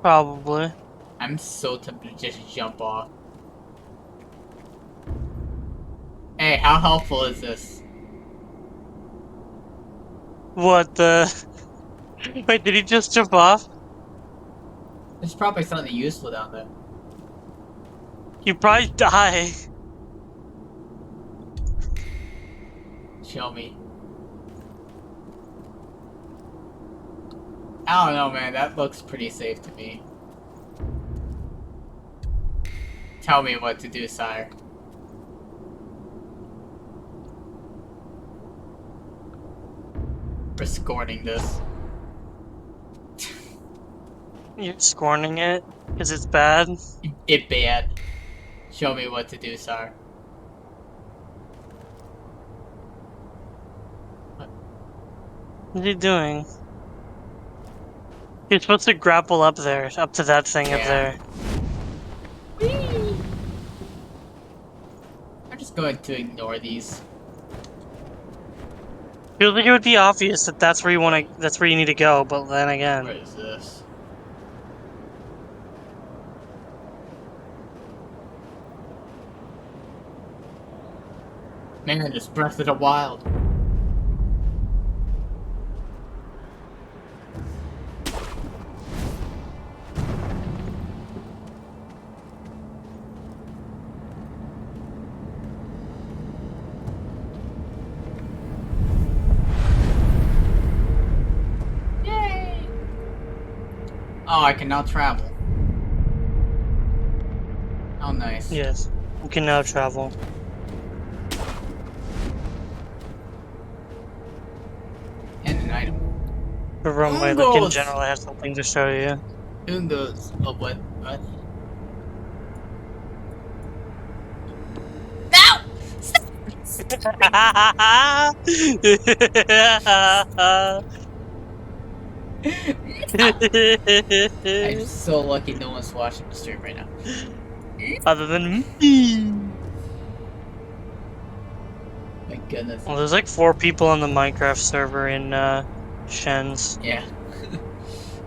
Probably. I'm so tempted to just jump off. Hey, how helpful is this? What the? Wait, did he just jump off? There's probably something useful down there. You probably die. Show me. I don't know, man. That looks pretty safe to me. Tell me what to do, sire. We're scorning this. You're scorning it because it's bad. It bad. Show me what to do, sire. What are you doing? You're supposed to grapple up there, up to that thing up Yeah. there. Whee! I'm just going to ignore these. Feels like it would be obvious that that's where you want to, that's where you need to go, but then What again, is this? Man, it's Breath of the Wild. Yay! Oh, I can now travel. Oh, nice. yes, you can now travel. And an item. The room, like in Ungos! general, I have something to show you. Ungos. Oh, what? What? No! I'm so lucky no one's watching the stream right now. Other than me. My goodness. Well, there's like 4 people on the Minecraft server in Shen's. Yeah.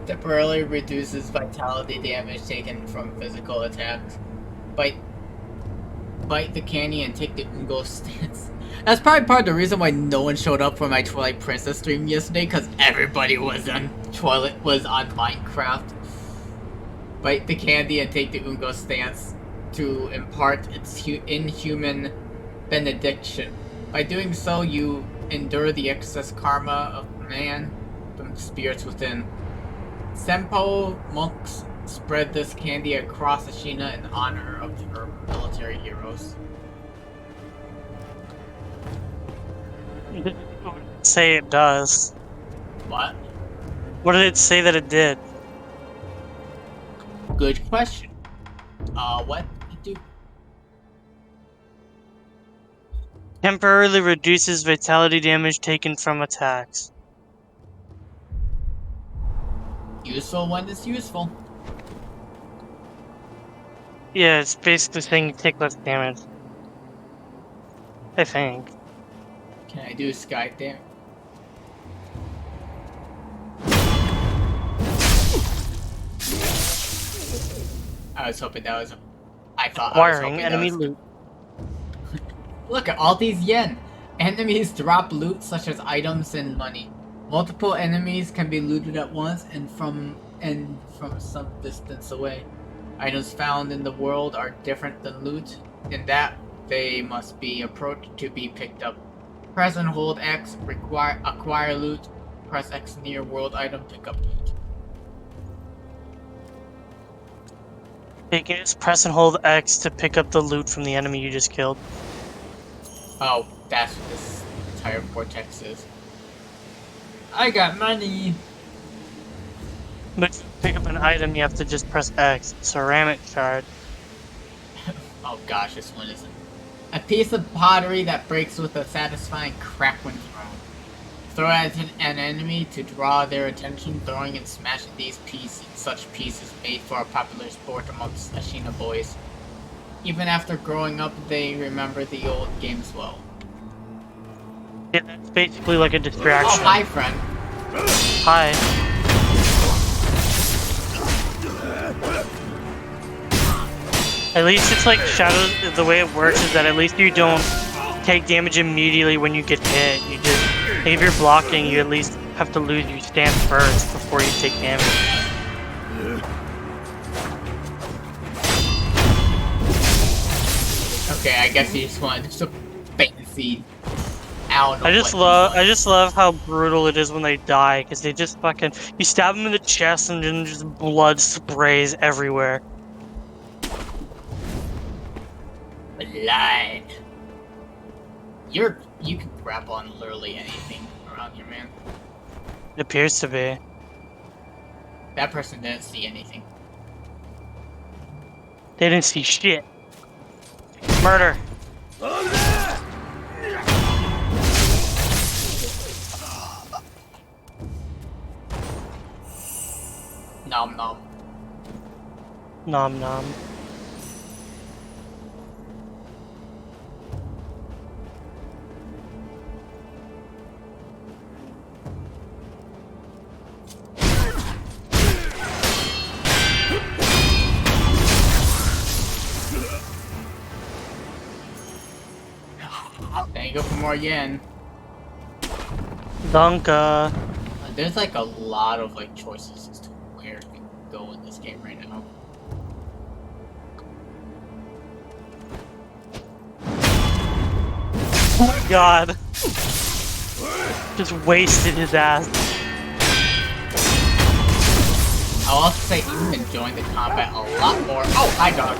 Temporarily reduces vitality damage taken from physical attacks. Bite the candy and take the Ungo stance. That's probably part of the reason why no one showed up for my Twilight Princess stream yesterday, because everybody was on Minecraft. Bite the candy and take the Ungo stance to impart its inhuman benediction. By doing so, you endure the excess karma of man from spirits within. Senpo monks spread this candy across Ashina in honor of her military heroes. Say it does. What? What did it say that it did? Good question. What did it do? Temporarily reduces vitality damage taken from attacks. Useful when it's useful. Yeah, it's basically saying you take less damage. I think. Can I do sky there? I was hoping that was. I thought. I was Acquiring hoping that enemy was- loot. Look at all these yen! Enemies drop loot such as items and money. Multiple enemies can be looted at once and from some distance away. Items found in the world are different than loot, in that they must be approached to be picked up. Press and hold X, acquire loot. Press X near world item, pick up loot. You can just press and hold X to pick up the loot from the enemy you just killed. Oh, that's what this entire vortex is. I got money! But to pick up an item, you have to just press X. Ceramic shard. Oh gosh, this one isn't. A piece of pottery that breaks with a satisfying crack when thrown. Throw at an enemy to draw their attention, throwing and smashing these pieces. Such pieces made for a popular sport amongst Ashina boys. Even after growing up, they remember the old games well. Yeah, that's basically like a Oh, distraction. hi, friend. Hi. At least it's like Shadows, the way it works is that at least you don't take damage immediately when you get hit. You just, like if you're blocking, you at least have to lose your stance first before you take damage. Okay, I guess you just wanted some fancy don't know. I just love how brutal it is when they die, because they just fucking, you stab them in the chest and then just blood sprays everywhere. Blood. You can grapple on literally anything around here, man. It appears to be. That person didn't see anything. They didn't see shit. Murder. Nom nom. Nom nom. There you go for more yen. Donka. There's like a lot of like choices as to where to go in this game right now. Oh my god. Just wasted his ass. I'll also say I'm enjoying the combat a lot more. Oh, hi dog.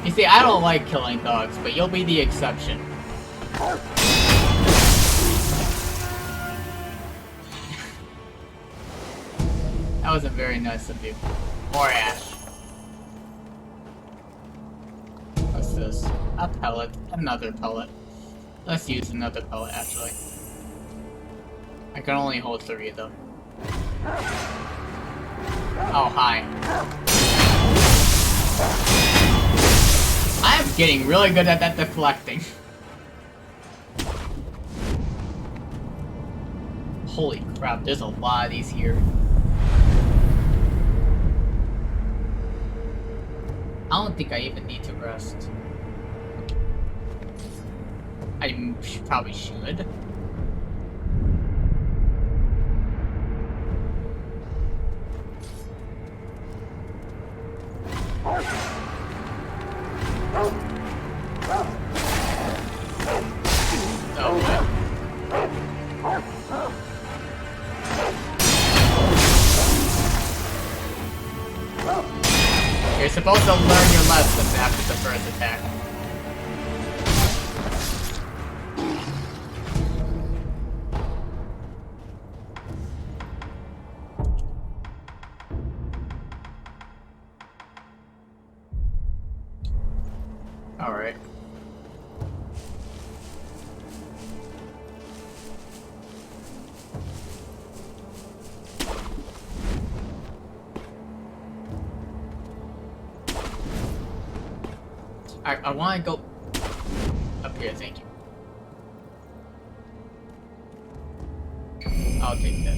You see, I don't like killing dogs, but you'll be the exception. That wasn't very nice of you. More ash. What's this? A pellet. Another pellet. Let's use another pellet, actually. I can only hold 3 of them. Oh, hi. I am getting really good at that deflecting. Holy crap, there's a lot of these here. I don't think I even need to rest. I probably should. You're supposed to learn your lessons after the first attack. Alright. I want to go up here, thank you. I'll take that.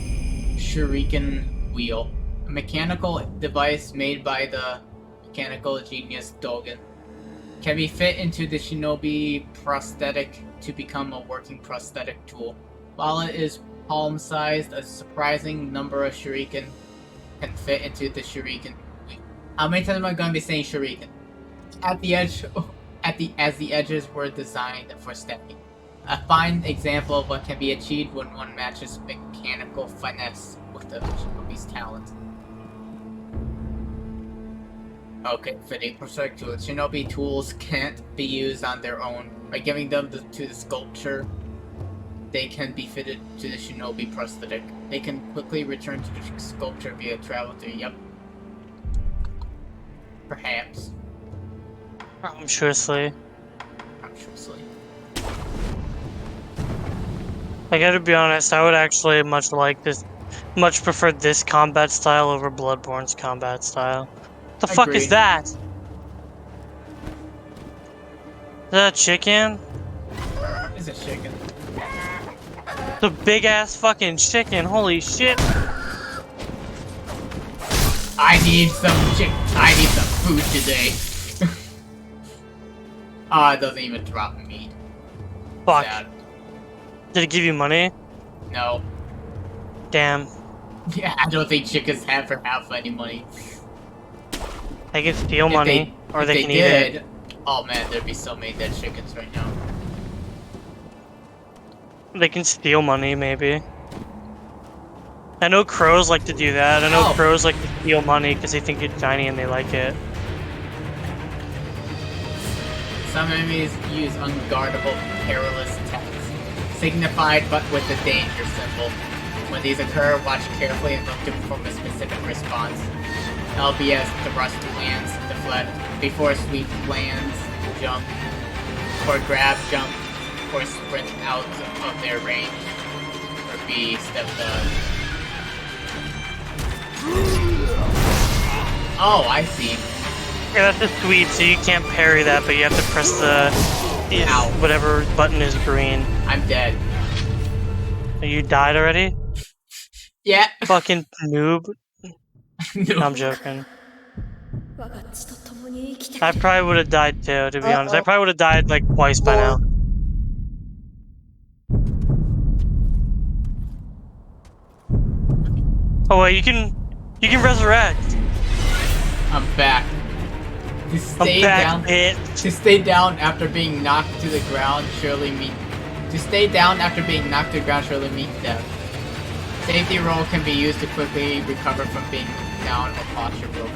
Shuriken wheel. A mechanical device made by the mechanical genius Dogen. Can be fit into the shinobi prosthetic to become a working prosthetic tool. While it is palm-sized, a surprising number of shuriken can fit into the shuriken wheel. How many times am I going to be saying shuriken? At the edge, as the edges were designed for stepping. A fine example of what can be achieved when one matches mechanical finesse with the shinobi's talent. Okay, fitting prosthetic tools. Shinobi tools can't be used on their own. By giving them to the sculpture, they can be fitted to the shinobi prosthetic. They can quickly return to the sculpture via travel through. Yep. Perhaps. Unctuously. Unctuously. I gotta be honest, I would actually much prefer this combat style over Bloodborne's combat style. The fuck is that? Is that a chicken? It's a chicken. The big ass fucking chicken, holy shit. I need some food today. Oh, it doesn't even drop meat. Fuck. Sad. Did it give you money? No. Damn. Yeah, I don't think chickens have any money. They can steal money, or they can eat it. Oh man, there'd be so many dead chickens right now. They can steal money, maybe. I know crows like to do that. I know Oh. crows like to steal money because they think it's shiny and they like it. Some enemies use unguardable, perilous attacks, signified but with the danger symbol. When these occur, watch carefully and look to perform a specific response. LBS, thrust lands, deflect, before sweep lands, jump, or grab, jump, or sprint out of their range, or B, step dodge. Oh, I see. Yeah, that's a sweep, so you can't parry that, but you have to press the Ow. whatever button is green. I'm dead. You died already? Yeah. Fucking noob. No. No, I'm joking. 我が血と共に生きて I probably would have died too, to be honest. I Uh-oh. probably would have died like twice by now. Oh wait, you can resurrect. I'm back. To I'm stay back, down. bitch. To stay down after being knocked to the ground, surely meet. To stay down after being knocked to the ground, surely meet death. Safety roll can be used to quickly recover from being down or posture broken.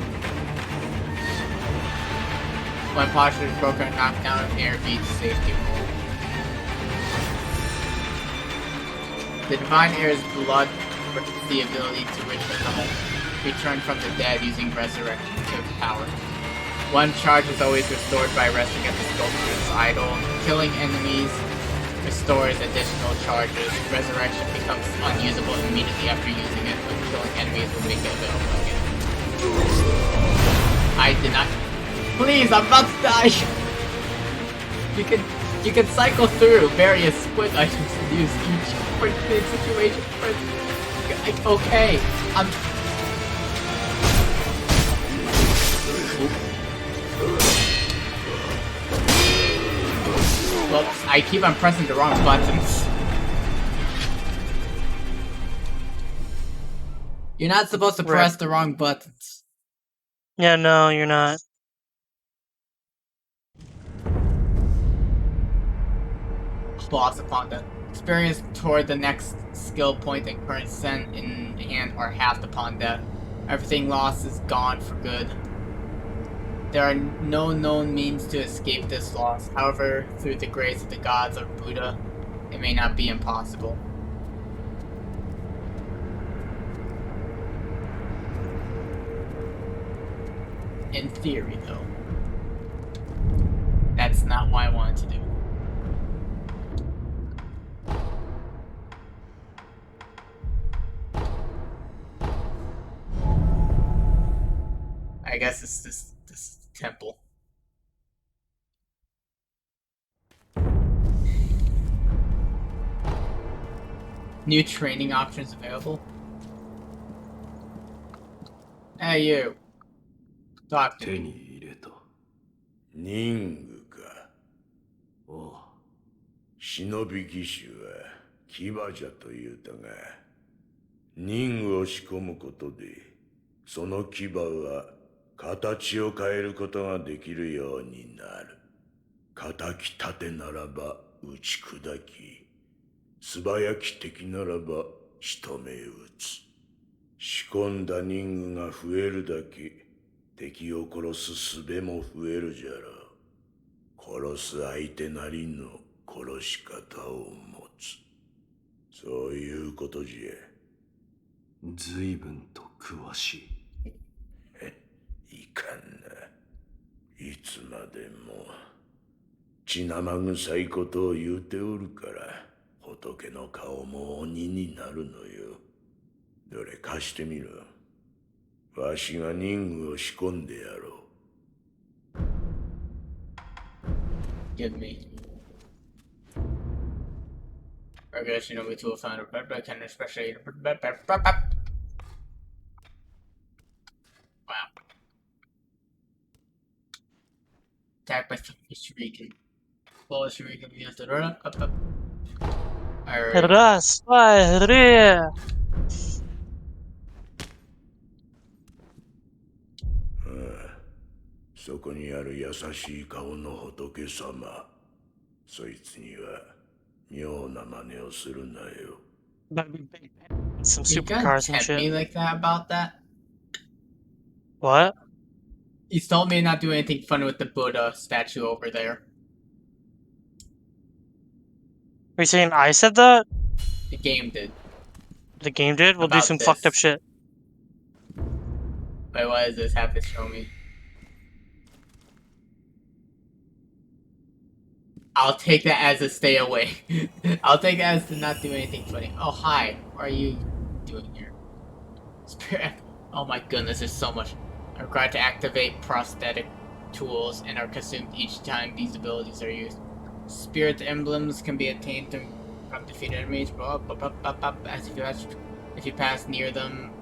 When posture is broken or knocked down, air beats safety roll. The Divine Air's blood grants the ability to return from the dead using resurrection power. One charge is always restored by resting at the sculpture's idol. Killing enemies restores additional charges. Resurrection becomes unusable immediately after using it, but killing enemies will make it available again. I did not. Please, I'm about to die. You can cycle through various split items and use each for the situation. Okay, I'm. Well, I keep on pressing the wrong buttons. You're not supposed to press the wrong buttons. Yeah, no, you're not. Boss upon that. Experience toward the next skill point and current cent in hand are halved upon death. Everything lost is gone for good. There are no known means to escape this loss. However, through the grace of the gods or Buddha, it may not be impossible. In theory, though. That's not what I wanted to do. I guess it's this temple. New training options available. Hey you. Talk to 手 me. に入れた。任務か。おう。忍び義手は牙じゃと言うたが、任務を仕込むことで、その牙は形を変えることができるようになる。仇き盾ならば打ち砕き、素早き敵ならば仕留め撃つ。仕込んだ任務が増えるだけ、敵を殺す術も増えるじゃろう。殺す相手なりの殺し方を持つ。そういうことじゃ。随分と詳しい。いかんな。いつまでも血生臭いことを言うておるから、仏の顔も鬼になるのよ。どれ貸してみろ。わしが任務を仕込んでやろう。Give me. I guess you know we tool found a red can especially Wow. Attack by Shuriken. Well, Shuriken we have to run up. Alright. Раз, два, три. そそこにある優しい顔の仏様。そいつには妙な真似をするなよ。 Some You gonna supercars and tempt me shit. like that about that? What? He's told me not to do anything fun with the Buddha statue over there. Are you saying I said that? The game did. The game did? We'll do About some this. fucked up shit. Wait, what does this have to show me? I'll take that as a stay away. I'll take that as to not do anything funny. Oh, hi. What are you doing here? Spirit. Oh my goodness, there's so much. I'm required to activate prosthetic tools and are consumed each time these abilities are used. Spirit emblems can be attained from defeated enemies. As if you pass near them,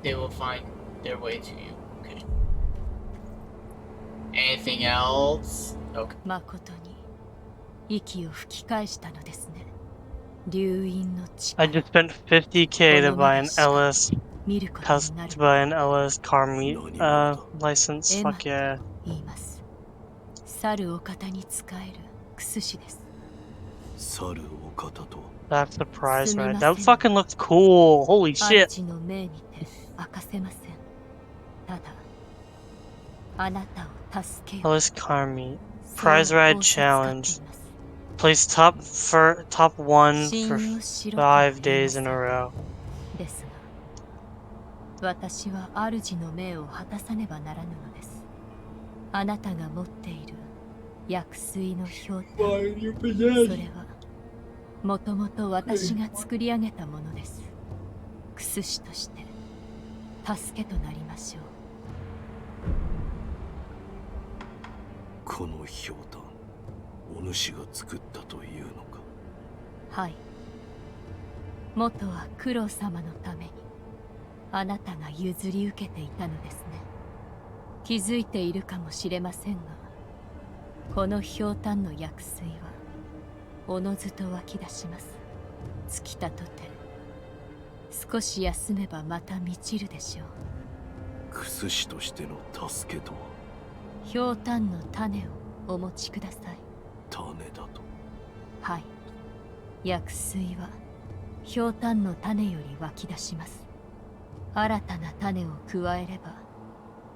they will find their way to you. Okay. Anything else? Okay. 誠に息を吹き返したのですね。流因の I 力 just spent 50k to buy an LS 見ることになる to buy an LS car meet license. Fuck yeah. 言います。猿お方に仕えるクス氏です。猿お方と That's the prize, right? That fucking looks cool. Holy ア shit. ーチの命にて明かせません。ただ、あなたを助けよう。 LS car meet. Prize ride challenge. Place top 1 for 5 days in a row. ですが、私は主の命を果たさねばならぬのです。あなたが持っている薬水の氷炭、それはもともと私が作り上げたものです。クス師として助けとなりましょう。この氷炭、お主が作ったというのか。はい。元は九郎様のためにあなたが譲り受けていたのですね。気づいているかもしれませんが、この氷炭の薬水はおのずと湧き出します。尽きたとて少し休めばまた満ちるでしょう。クス師としての助けとは。氷炭の種をお持ちください。種だと。はい。薬水は氷炭の種より湧き出します。新たな種を加えれば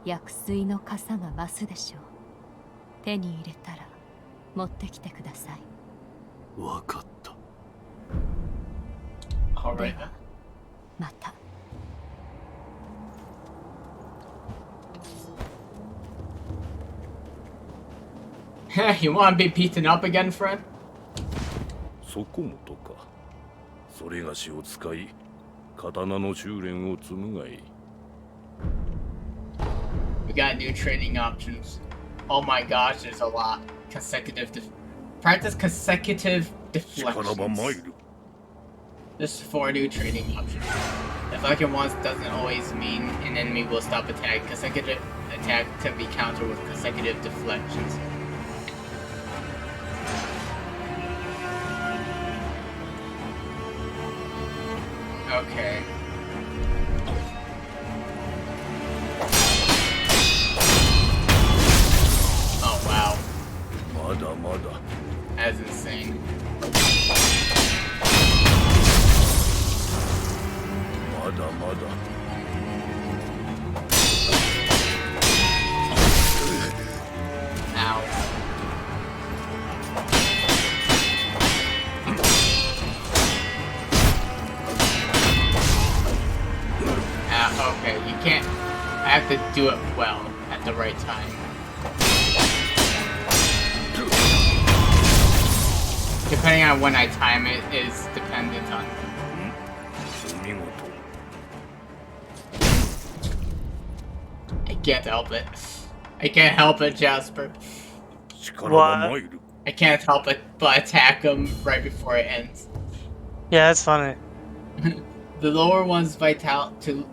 薬水の傘が増すでしょう。手に入れたら持ってきてください。わかった。Alright. ではまた。You wanna be beaten up again, friend? そこもとか。それがしを使い、刀の修練を積むがいい。We got new training options. Oh my gosh, there's a lot. Practice consecutive 力ば参 deflections. る。 There's 4 new training options. Deflecting once doesn't always mean an enemy will stop attack. Consecutive attack can be countered with consecutive deflections. Okay. Oh wow. まだまだ。 That's insane. まだまだ。 Ow. Okay, you can't. I have to do it well at the right time. Depending on when I time it is dependent on. お見事。 I can't help it. I can't help it, Jasper. 力ば参る。 I can't help it but attack him right before it ends. Yeah, that's funny. The lower one's vitality,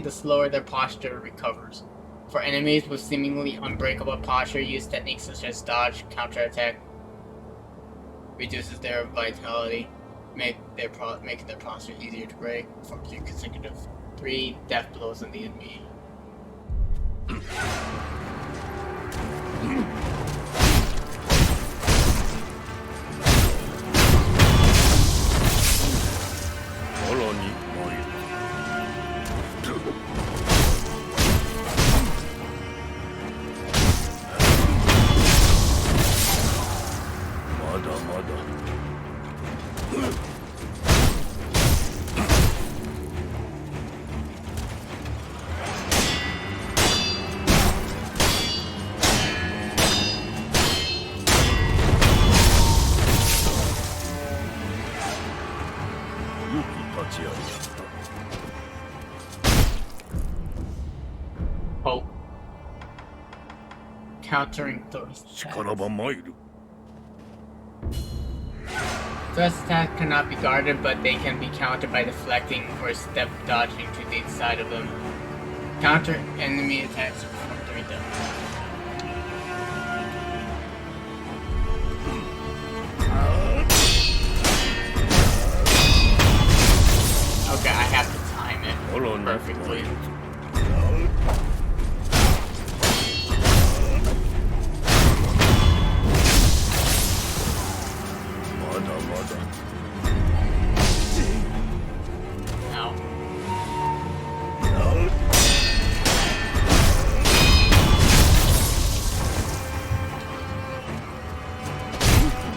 the slower their posture recovers. For enemies with seemingly unbreakable posture, use techniques such as dodge, counterattack, reduces their vitality, making their posture easier to break. Perform 3 death blows on the enemy. さらに参る。まだまだ。良き立ち会いだった。 Oh. Countering thrust しからば attacks. 参る。 Thrust attacks cannot be guarded, but they can be countered by deflecting or step dodging to the side of them. Counter enemy attacks from 3 them. Okay, I have to time it さらに参 perfectly. るぞ。まだまだ。 Ow.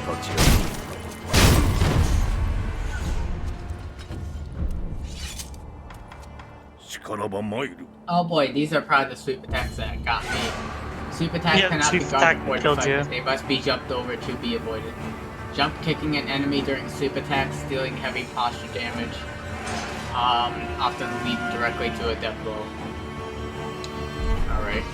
立ち会い。 しからば参る。 Oh boy, these are probably the sweep attacks that got me. Sweep attacks Yeah, cannot be sweep guarded attack or killed deflected. you. They must be jumped over to be avoided. Jump kicking an enemy during sweep attacks, dealing heavy posture damage. Often lead directly to a death blow. Alright.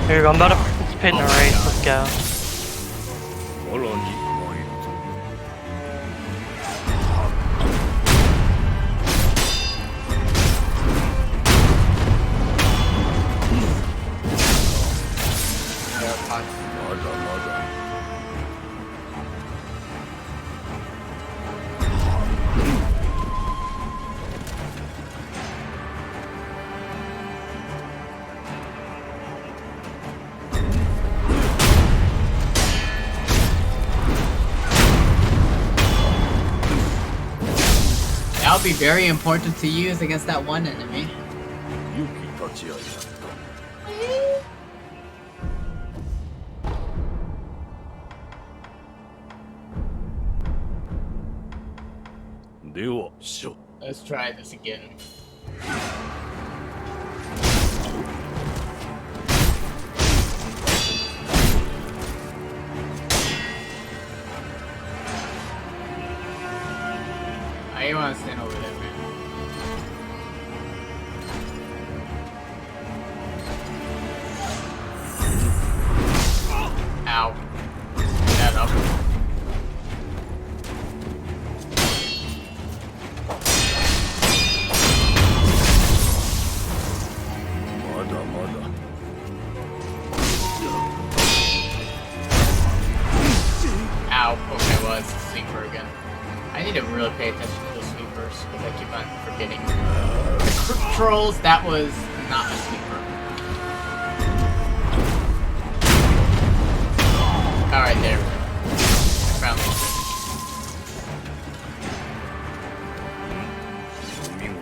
Here you go, I'm about to participate in a race, let's go. さらに参るぞ。 まだまだ。 That'll be very important to use against that one enemy. 良き立ち会いだった。 では、しょ Let's try this again. I want to stand over there, man. Ow. That up. Ow. Okay, well, it's a sweeper again. I need to really pay attention to the sweepers, because I keep on forgetting. The trolls, that was not a sweeper. Alright, there we go. I found it. お見事。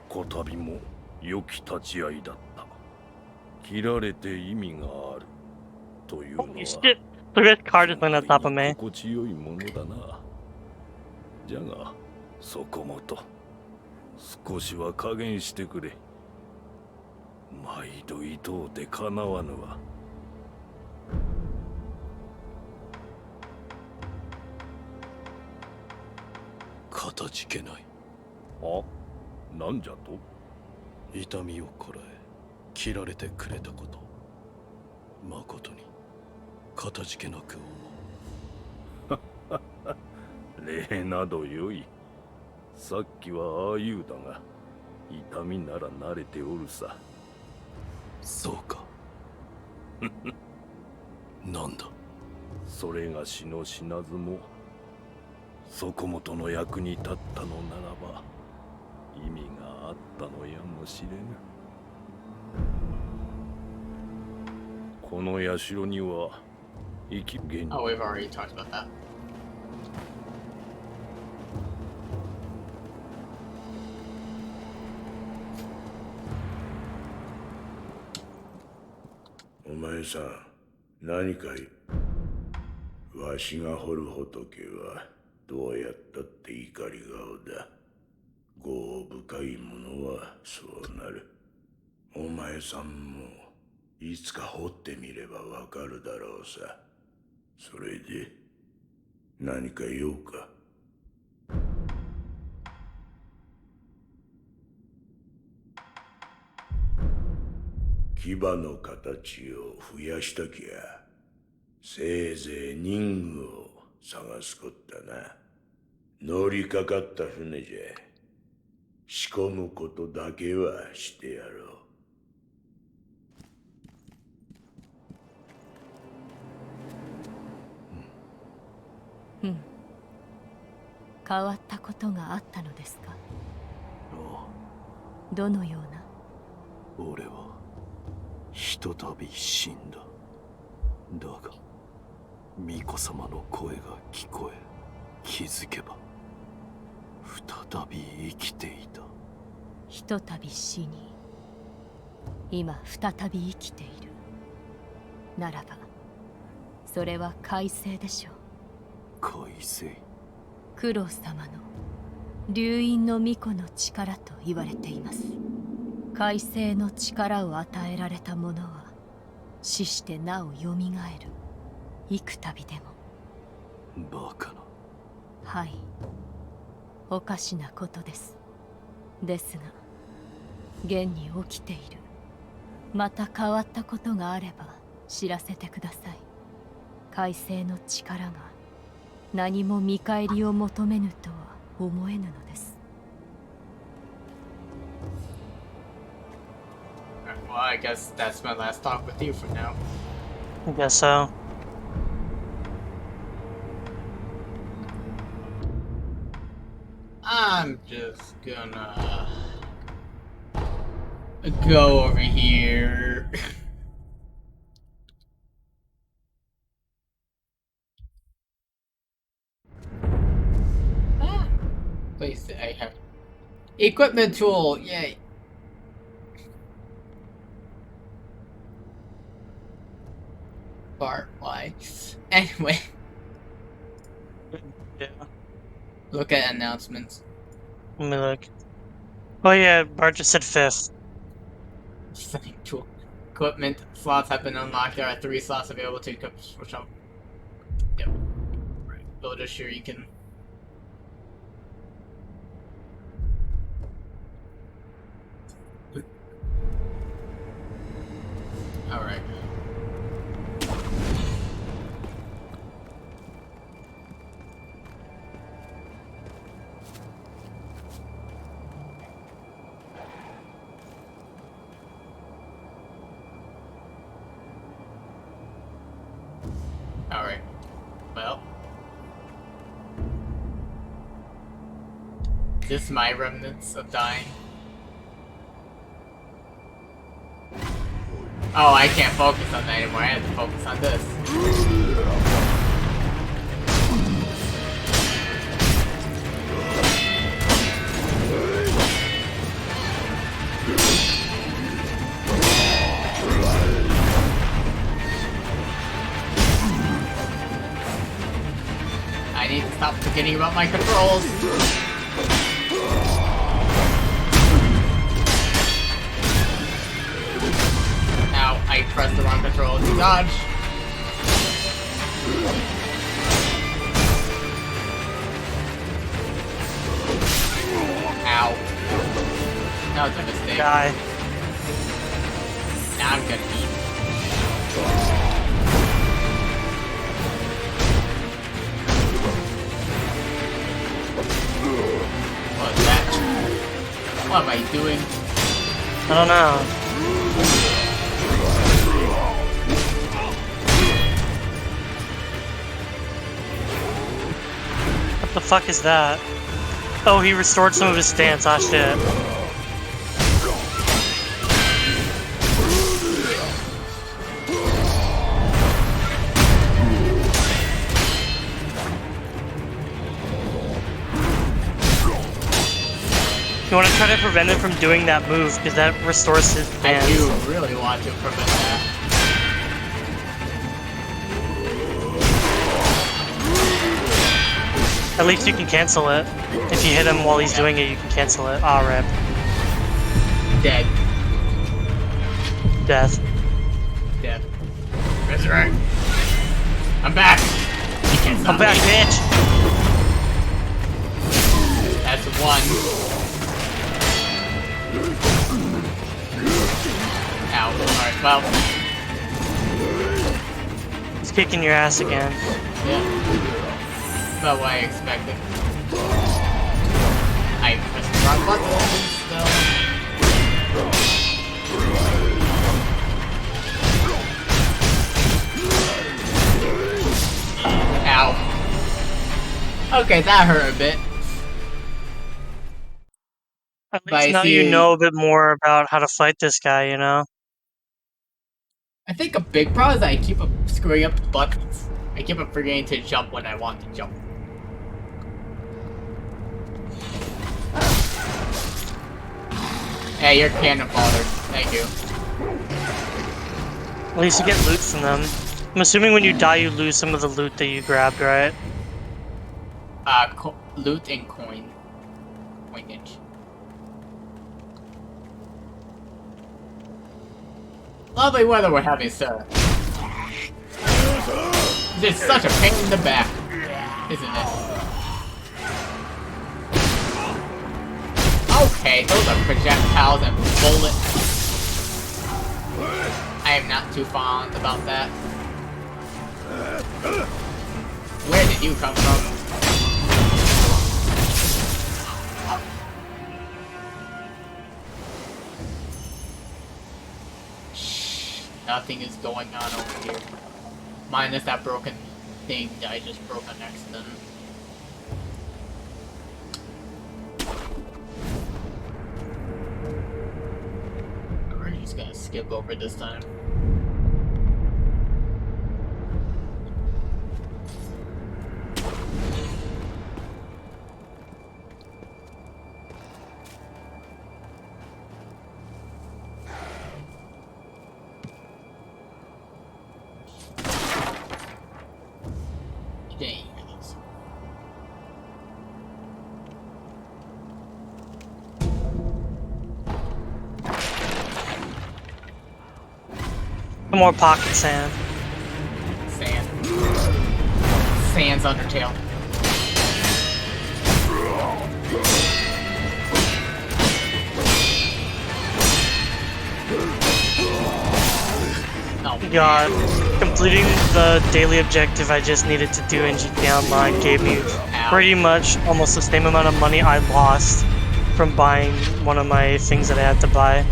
こたびも良き立ち会いだった。切られて意味があるというのは。 Holy shit! Look at this card just went on top of me. 心地よいものだな。じゃが、そこもと少しは加減してくれ。毎度伊藤でかなわぬわ。かたじけない。あ、なんじゃと？痛みをこらえ切られてくれたこと、まことにかたじけなく思礼などよい。さっきはああ言うだが、痛みなら慣れておるさ。そうか。なんだ。それがしの死なずも底本の役に立ったのならば意味があったのやもしれぬ。この社には生き現 Oh, we've already talked about that. お前さん、何かい。わしが掘る仏はどうやったって怒り顔だ。業深い者はそうなる。お前さんもいつか掘ってみればわかるだろうさ。それで何か用か。牙の形を増やしたきゃせいぜい人具を探すこったな。乗りかかった船じゃ仕込むことだけはしてやろう。変わったことがあったのですか。あどのような。あ、俺はひとたび死んだ。だが巫女様の声が聞こえ、気づけば再び生きていた。ひとたび死に今再び生きているならば、それは快晴でしょう。快晴。九郎様の流因の巫女の力と言われています。快晴の力を与えられた者は死してなおよみがえる。幾度でも。バカな。はい、おかしなことです。ですが現に起きている。また変わったことがあれば知らせてください。快晴の力が何も見返りを求めぬとは思えぬのです。Well, I guess that's my last talk with you for now. I guess so. I'm just gonna go over here. Place that I have equipment tool, yay. Bart, why? Anyway, Yeah. look at announcements. Let me look. Oh yeah, Bart just said 5th. Setting tool. Equipment slots have been unlocked. There are 3 slots available to equip workshop. Yep. Right. Builder Shuriken. Alright. Alright. Well. This is my remnants of dying. Oh, I can't focus on that anymore. I have to focus on this. I need to stop forgetting about my controls. Ow, I pressed the wrong control to dodge. Ow. That was a mistake. Die. Now I'm gonna eat. What was that? What am I doing? I don't know. What the fuck is that? Oh, he restored some of his stance. Ah, shit. You want to try to prevent him from doing that move, because that restores his stance. I do really want to prevent that. At least you can cancel it. If you hit him while he's doing it, you can cancel it. Ah, rip. Dead. Death. Dead. Resurrect. I'm back! You can't stop I'm back, me. bitch! That's one. Ow. Alright, well. He's kicking your ass again. Yeah. About what I expected. I pressed the wrong button, so... Ow. Okay, that hurt a bit. At But I least now see- you know a bit more about how to fight this guy, you know? I think a big problem is that I keep screwing up the buttons. I keep forgetting to jump when I want to jump. Hey, you're cannon fodder. Thank you. At least you get loot from them. I'm assuming when you die, you lose some of the loot that you grabbed, right? Loot and coin. Coinage. Lovely weather we're having, sir. It's such a pain in the back, isn't it? Okay, those are projectiles and bullets. I am not too fond about that. Where did you come from? Shh, nothing is going on over here. Minus that broken thing that I just broke on accident. We're just gonna skip over this time. James. Some more pocket sand. Sand. Sand's Undertale. Oh, God, completing the daily objective I just needed to do in GTA Online gave me pretty much almost the same amount of money I lost from buying one of my things that I had to buy.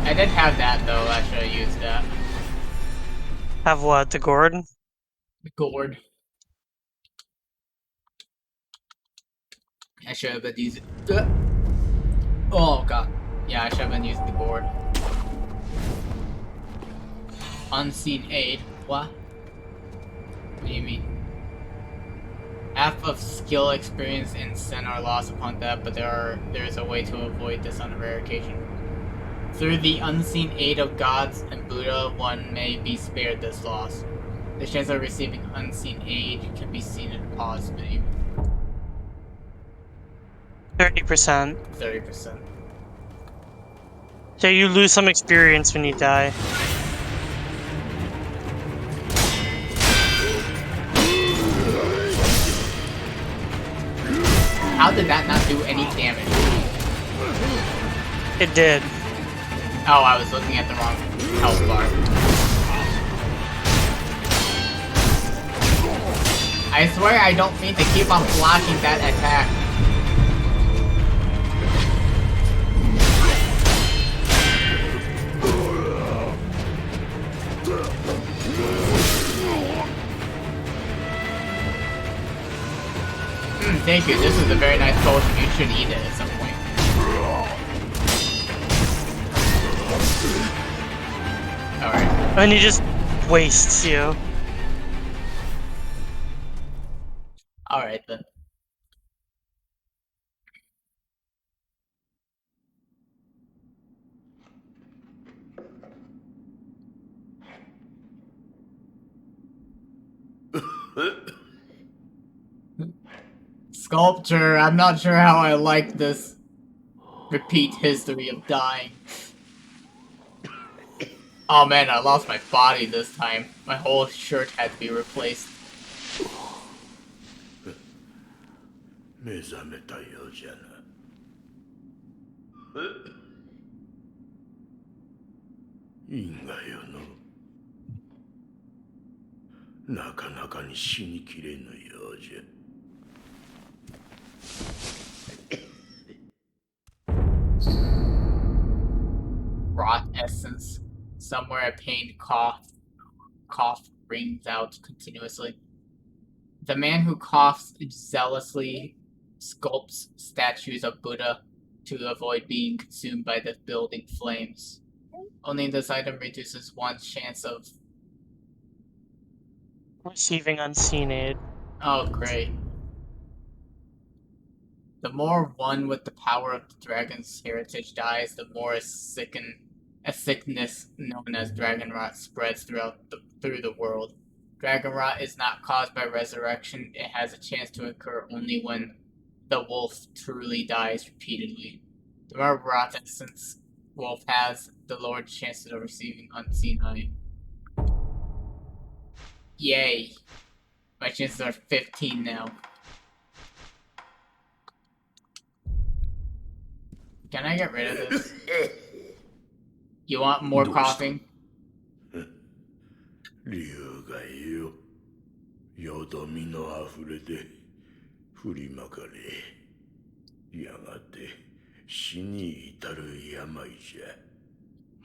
I did have that though, I should have used that. Have what? The gourd? The gourd. I should have been using. Oh god. Yeah, I should have been using the gourd. Unseen aid. What? What do you mean? Half of skill, experience, and sen are lost upon that, but there is a way to avoid this on a rare occasion. Through the unseen aid of gods and Buddha, one may be spared this loss. The chance of receiving unseen aid can be seen in the pause menu. 30%. 30%. So you lose some experience when you die. How did that not do any damage? It did. Oh, I was looking at the wrong health bar. I swear I don't mean to keep on blocking that attack. Thank you, this is a very nice potion. You should eat it at some point. Alright. And he just wastes you. Alright then. Sculpture, I'm not sure how I like this repeat history of dying. Oh man, I lost my body this time. My whole shirt had to be replaced. 目覚めたようじゃな。因果よの。なかなかに死にきれぬようじゃ。 Rot essence. Somewhere a pained cough rings out continuously. The man who coughs zealously sculpts statues of Buddha to avoid being consumed by the building flames. Only this item reduces one's chance of receiving unseen aid. Oh, great. The more one with the power of the dragon's heritage dies, the more a sickness known as dragon rot spreads through the world. Dragon rot is not caused by resurrection. It has a chance to occur only when the wolf truly dies repeatedly. The more rot essence wolf has, the lower chances of receiving unseen eye. Yay. My chances are 15 now. Can I get rid of this? You want more coughing? 竜がよ、よどみのあふれで振りまかれ、やがて死に至る病じゃ。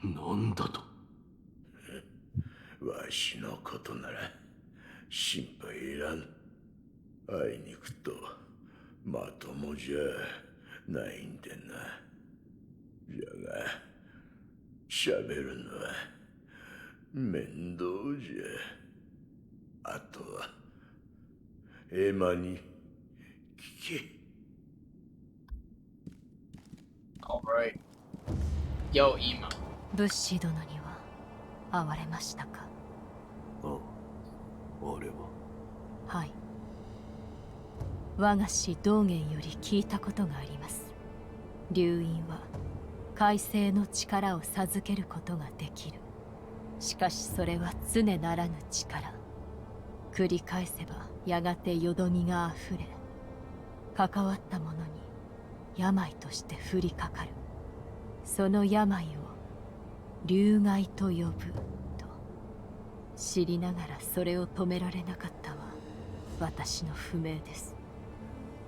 なんだと？わしのことなら心配いらん。あいにくとまともじゃないんでな。じゃが喋るのは面倒じゃ。あとはエマに聞け。Alright. Yo, Ema. 物資殿には会われましたか？ああ、あれは。はい。我が師道元より聞いたことがあります。龍院は海星の力を授けることができる。しかしそれは常ならぬ力。繰り返せばやがてよどみがあふれ、関わった者に病として降りかかる。その病を竜害と呼ぶと知りながらそれを止められなかったは私の不明です。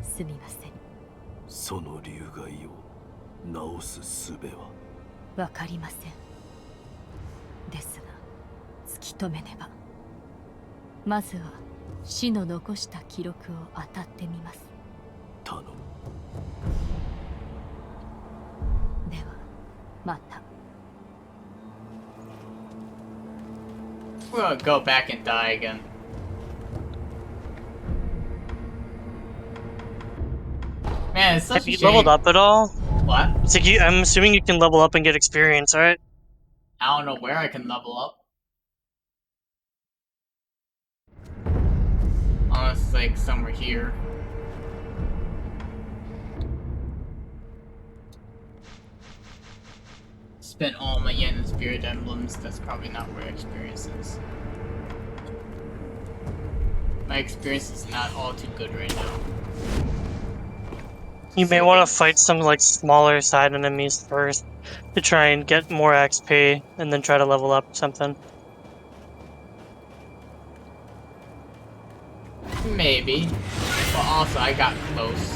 すみません。その竜害を治す術はわかりません。ですが突き止めねば。まずは死の残した記録を当たってみます。頼む。ではまた。We're gonna go back and die again. Man, it's such Have a you shame. leveled up at all? What? It's like I'm assuming you can level up and get experience, right? I don't know where I can level up. Unless it's like somewhere here. Spent all my yen in spirit emblems. That's probably not where experience is. My experience is not all too good right now. You may want to fight some like smaller side enemies first to try and get more XP, and then try to level up something. Maybe. But also, I got close.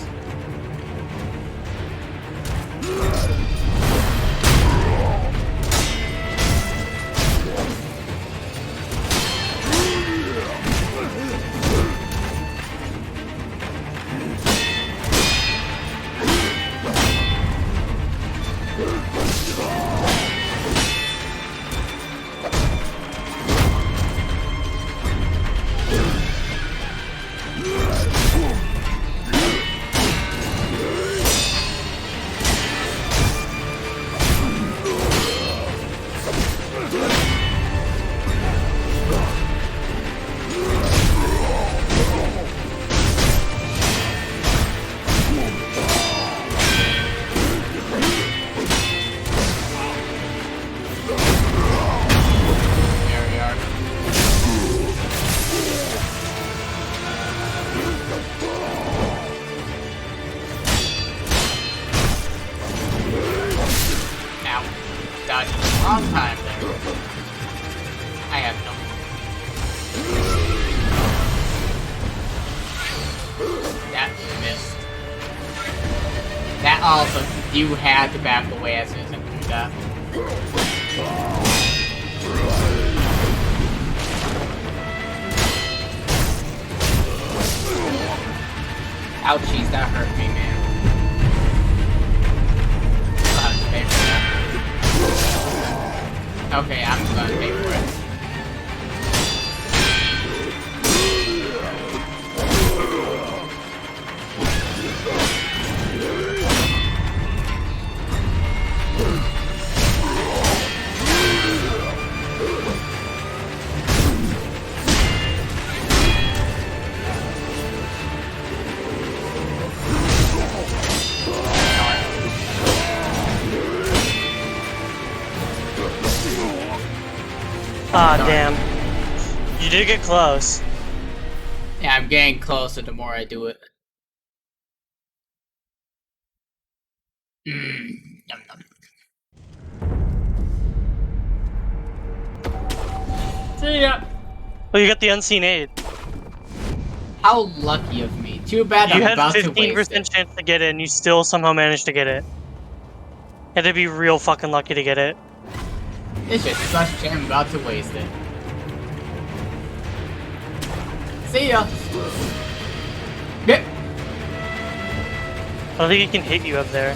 Wrong time there. I have no. That missed. That also, you had to back away as soon as I do that. Ouchies, that hurt me, man. I'll have to pay for that. Okay, I'm gonna pay for it. Ah, damn. You did get close. Yeah, I'm getting closer the more I do it. Yum, yum. See ya! Well, you got the unseen aid. How lucky of me. Too bad I'm You had about to waste 15% it. chance to get it, and you still somehow managed to get it. You had to be real fucking lucky to get it. It's just such shame I'm about to waste it. See ya! Yeah. I don't think it can hit you up there.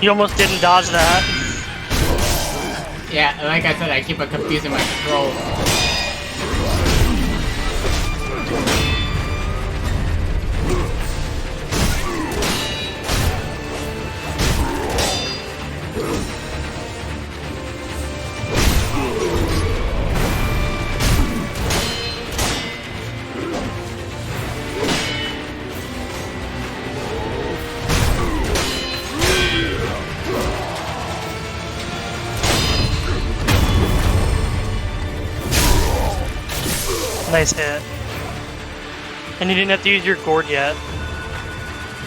You almost didn't dodge that. Yeah, like I said, I keep on confusing my controls. Nice hit. And you didn't have to use your gourd yet.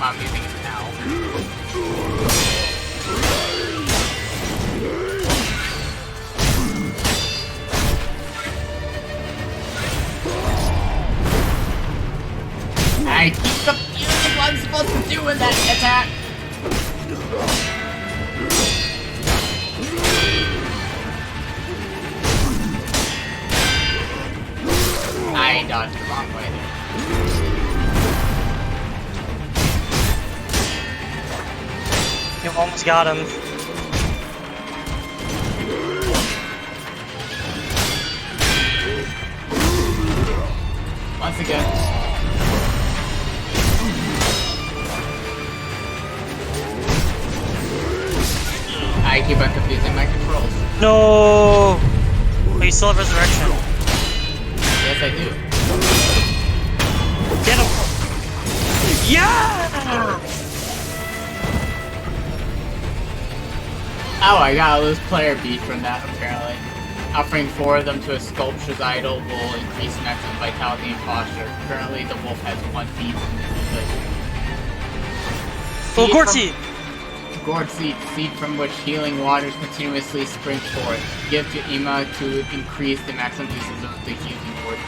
I'm using it now. I keep confusing what I'm supposed to do in that attack. I dodged the wrong way there. You almost got him. Once again. I keep on confusing my controls. No! But you still have resurrection. Yes, I do. Get him! Yeah! Oh, I got a loose player beat from that, apparently. Offering 4 of them to a sculpture's idol will increase maximum vitality and posture. Currently, the wolf has 1 beat. Oh, gourd seed! Gourd seed, seed from which healing waters continuously spring forth. Give to Ima to increase the maximum uses of the healing gourd.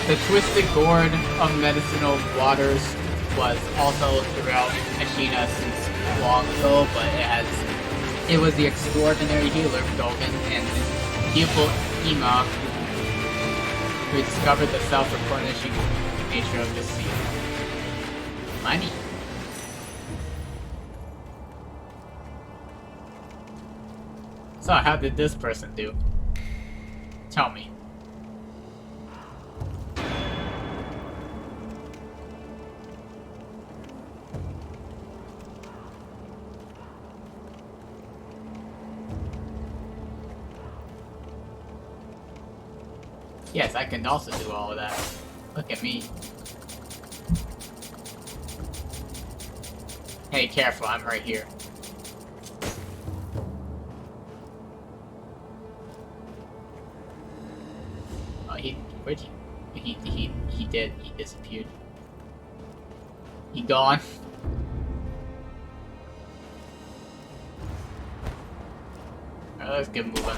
The twisted gourd of medicinal waters was also throughout Ashina since long ago, but it was the extraordinary healer Dogen and the pupil Ima who discovered the self-replenishing nature of this seed. Money. So how did this person do? Tell me. Yes, I can also do all of that. Look at me. Hey, careful, I'm right here. Oh, where'd he did, he disappeared. He gone. Alright, let's get moving.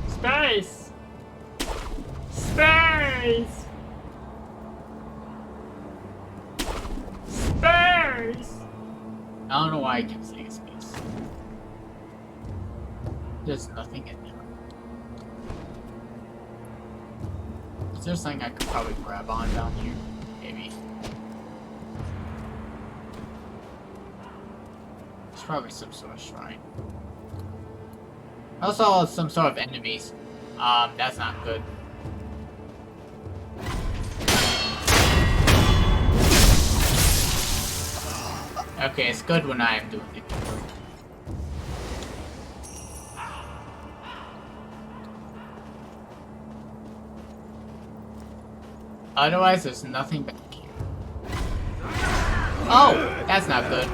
Space! Space! Space! I don't know why I kept saying space. There's nothing in there. Is there something I could probably grab on down here? Maybe. There's probably some sort of shrine. Also, some sort of enemies. That's not good. Okay, it's good when I am doing it. Otherwise, there's nothing back here. Oh! That's not good.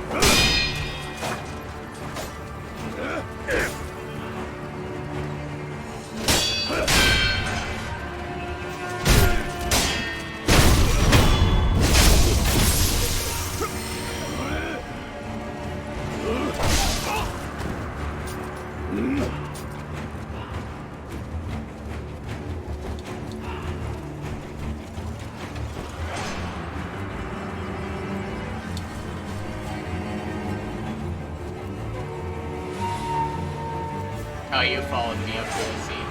Oh, you followed me up to the sea.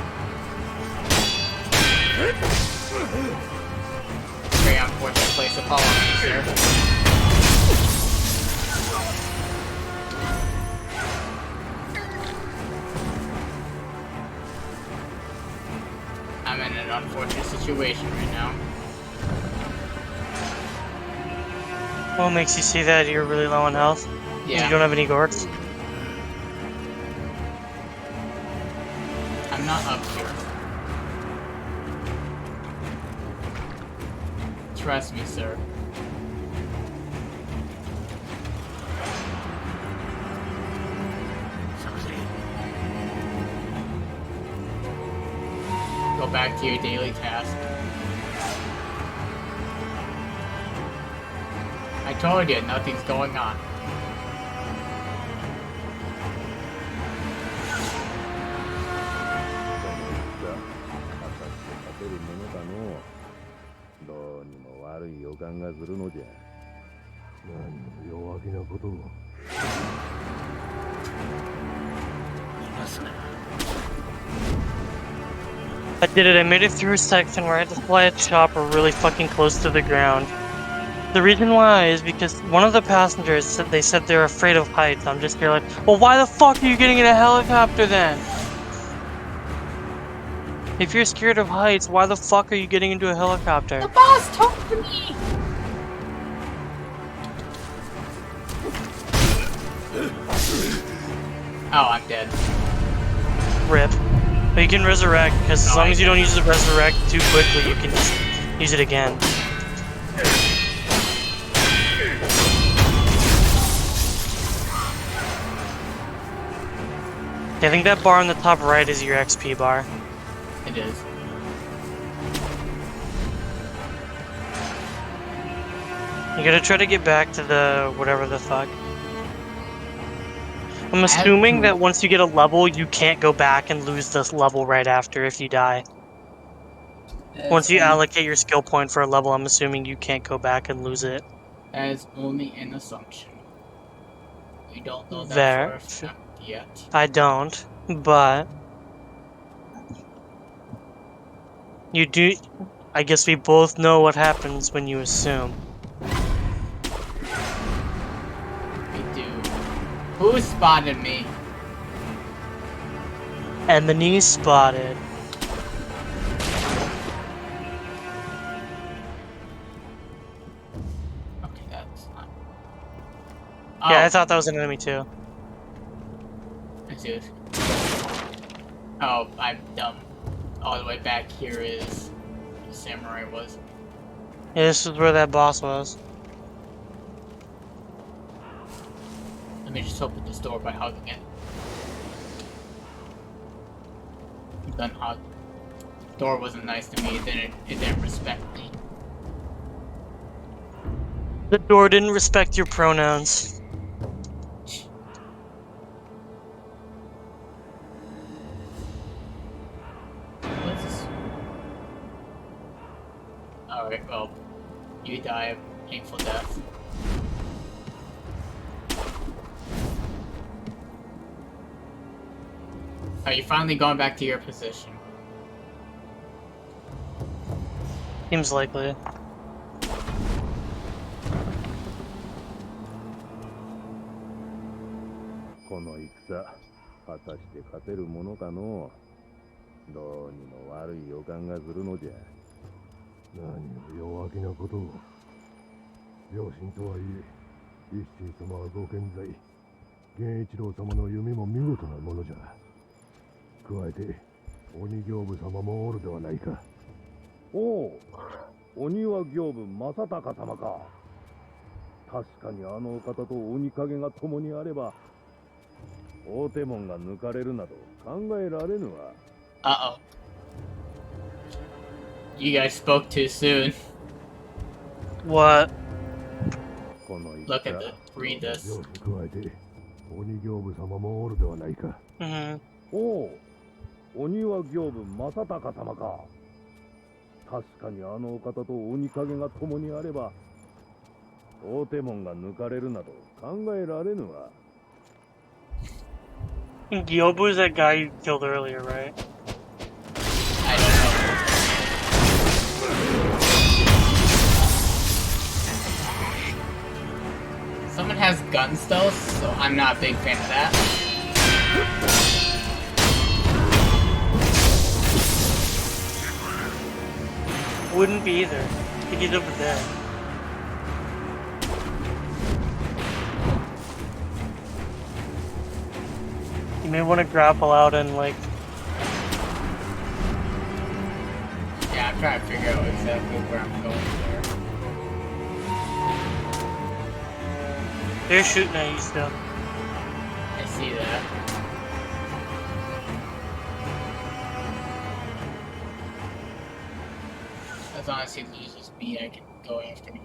Very unfortunate place to follow me, sir. I'm in an unfortunate situation right now. What makes you see that you're really low on health? Yeah. You don't have any gourds? I'm not up here. Trust me, sir. Go back to your daily task. I told you, nothing's going on. I did it. I made it through a section where I had to fly a chopper really fucking close to the ground. The reason why is because one of the passengers said they're afraid of heights. I'm just here like, well, why the fuck are you getting in a helicopter then? If you're scared of heights, why the fuck are you getting into a helicopter? The boss talked to me! Oh, I'm dead. Rip. But you can resurrect, because as long as you don't use the resurrect too quickly, you can just use it again. I think that bar on the top right is your XP bar. It is. You gotta try to get back to the whatever the fuck. I'm assuming that once you get a level, you can't go back and lose this level right after if you die. Once you allocate your skill point for a level, I'm assuming you can't go back and lose it. That is only an assumption. We don't know that There. for a fact yet. I don't, but you do. I guess we both know what happens when you assume. We do. Who spotted me? And the knee spotted. Okay, that's not. Yeah, I thought that was an enemy too. I see it. Oh, I'm dumb. All the way back here is where the samurai was. Yeah, this is where that boss was. Let me just open this door by hugging it. I'm done hug. Door wasn't nice to me. It didn't respect me. The door didn't respect your pronouns. What's this? Alright, well, you die a painful death. Are you finally going back to your position? Seems likely.この戦、果たして勝てるものかのう。どうにも悪い予感がするのじゃ。何を弱気なことを。両親とはいえ、一心様はご健在。源一郎様の弓も見事なものじゃ。加えて、鬼行部様もおるではないか。おお、鬼は行部正隆様か。確かにあのお方と鬼影が共にあれば、大手門が抜かれるなど考えられぬわ。Uh-oh. You guys spoke too soon. What? Look at the read this. 加えて、鬼行部様もおるではないか。おお、鬼は行部正隆様か。確かにあのお方と鬼影が共にあれば、大手門が抜かれるなど考えられぬわ。Gyobu is that guy you killed earlier, right? I don't know. Someone has guns though, so I'm not a big fan of that. Wouldn't be either. I think he's over there. You may want to grapple out and like. Yeah, I'm trying to figure out exactly where I'm going there. They're shooting at you still. I see that. As long as he loses me, I can go after him.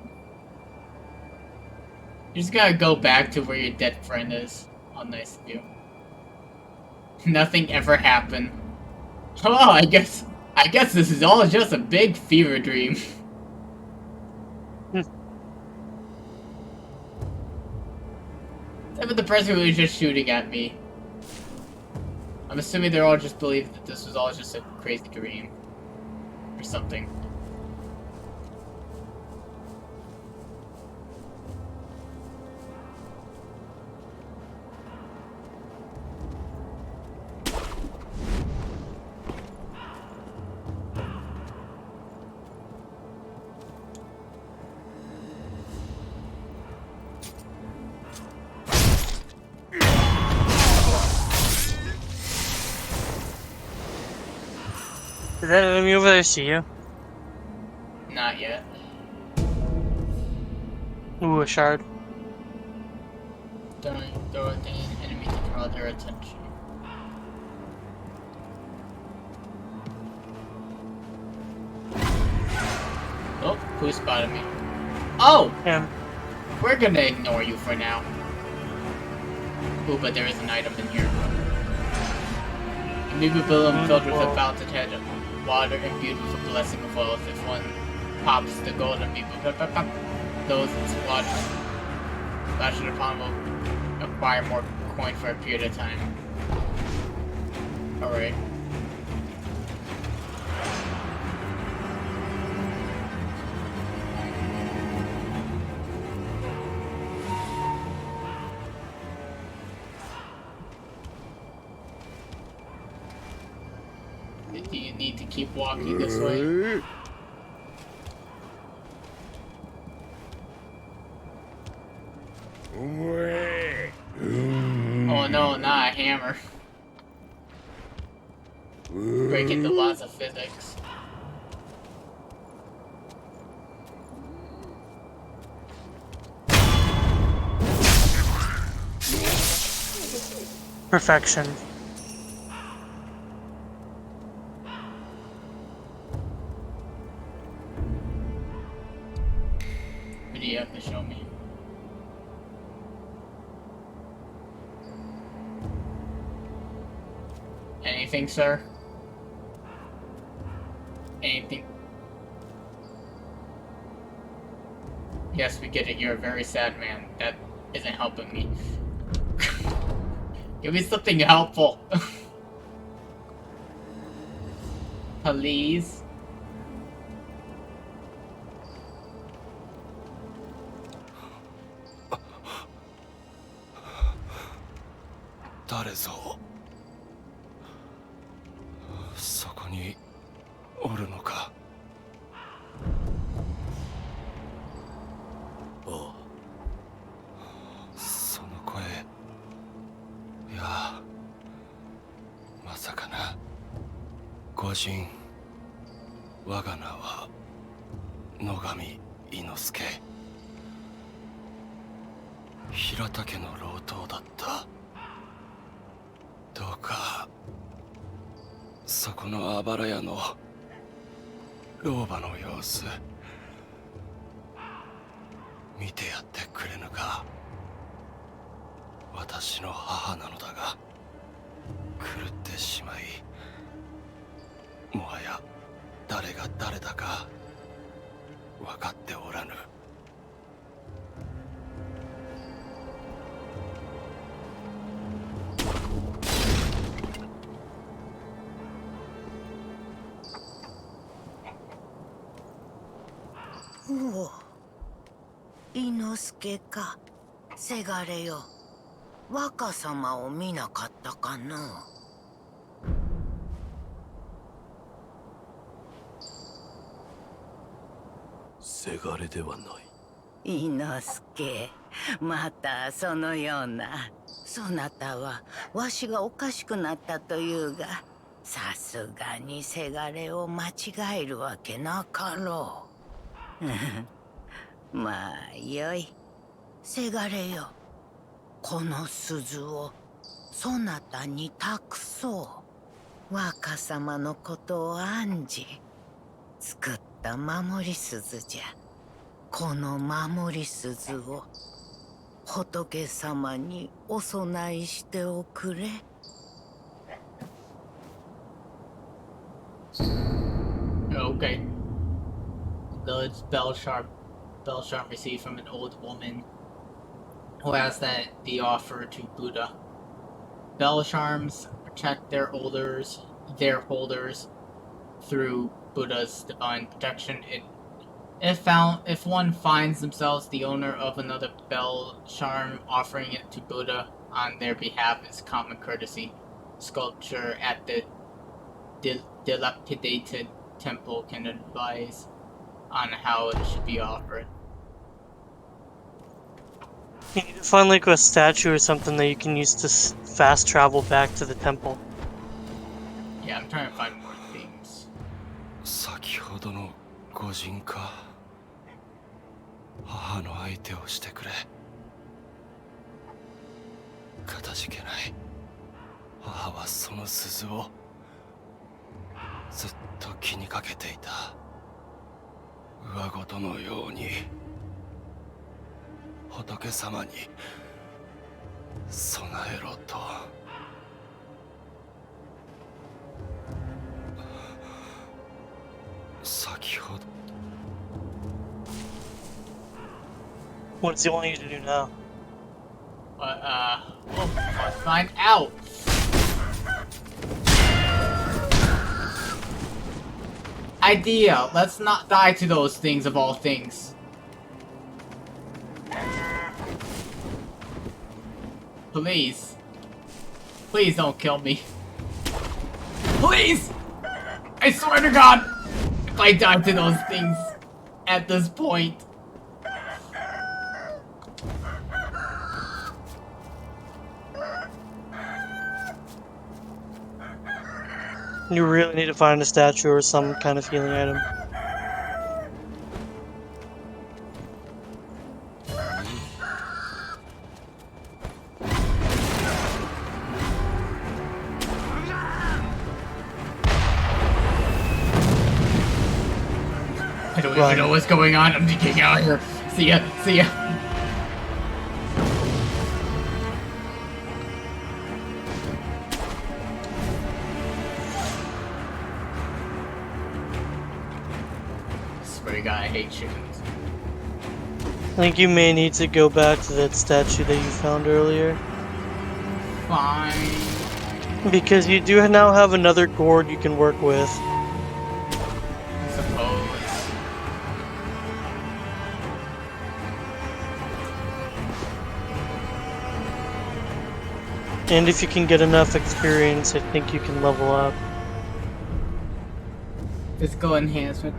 You just gotta go back to where your dead friend is. How nice of you. Nothing ever happened. Oh, I guess this is all just a big fever dream. Except for the person who was just shooting at me. I'm assuming they're all just believing that this was all just a crazy dream. Or something. Did that enemy over there see you? Not yet. Ooh, a shard. Don't throw an enemy to draw their attention. Who spotted me? Oh! Him. We're gonna ignore you for now. Ooh, but there is an item in here. Amoeba Billum filled with a fountain head of water imbued with a blessing of oils. If one pops the gold amoeba, those water splashed upon will acquire more coin for a period of time. Alright. Do you need to keep walking this way? Oh no, not a hammer. Breaking the laws of physics. Perfection. What do you have to show me? Anything, sir? Anything? Yes, we get it. You're a very sad man. That isn't helping me. Give me something helpful. Please.誰ぞそこにおるのか。おう、その声、いやまさかな。御人、我が名は野上伊之助。平田家の老頭だった。どうかそこのあばら屋の老婆の様子見てやってくれぬか。私の母なのだが狂ってしまい、もはや誰が誰だか分かっておらぬ。おお、伊之助か。せがれよ、若様を見なかったかな。せがれではない。伊之助、またそのような。そなたはわしがおかしくなったというが、さすがにせがれを間違えるわけなかろう。まあよい。せがれよ、この鈴をそなたに託そう。若様のことを案じ作った守り鈴じゃ。この守り鈴を仏様にお供えしておくれ。Okay. Village Belsharm received from an old woman who asked that the offer to Buddha. Belsharms protect their holders through Buddha's divine protection. If one finds themselves the owner of another Belsharm, offering it to Buddha on their behalf is common courtesy. Sculpture at the dilapidated temple can advise on how it should be offered. You need to find like a statue or something that you can use to fast travel back to the temple. Yeah, I'm trying to find more things. 先ほどの御人か。母の相手をしてくれ。かたじけない。母はその鈴をずっと気にかけていた。我ごとのように仏様に備えろと。先ほど What does he want you to do now? But, well, let's find out. Idea, let's not die to those things of all things. Please. Please don't kill me. Please! I swear to God, if I die to those things at this point. You really need to find a statue or some kind of healing item. I don't even know what's going on. I'm just getting out of here. See ya. See ya. Swear to God, I hate chickens. I think you may need to go back to that statue that you found earlier. Fine. Because you do now have another gourd you can work with. I suppose. And if you can get enough experience, I think you can level up. Physical enhancement.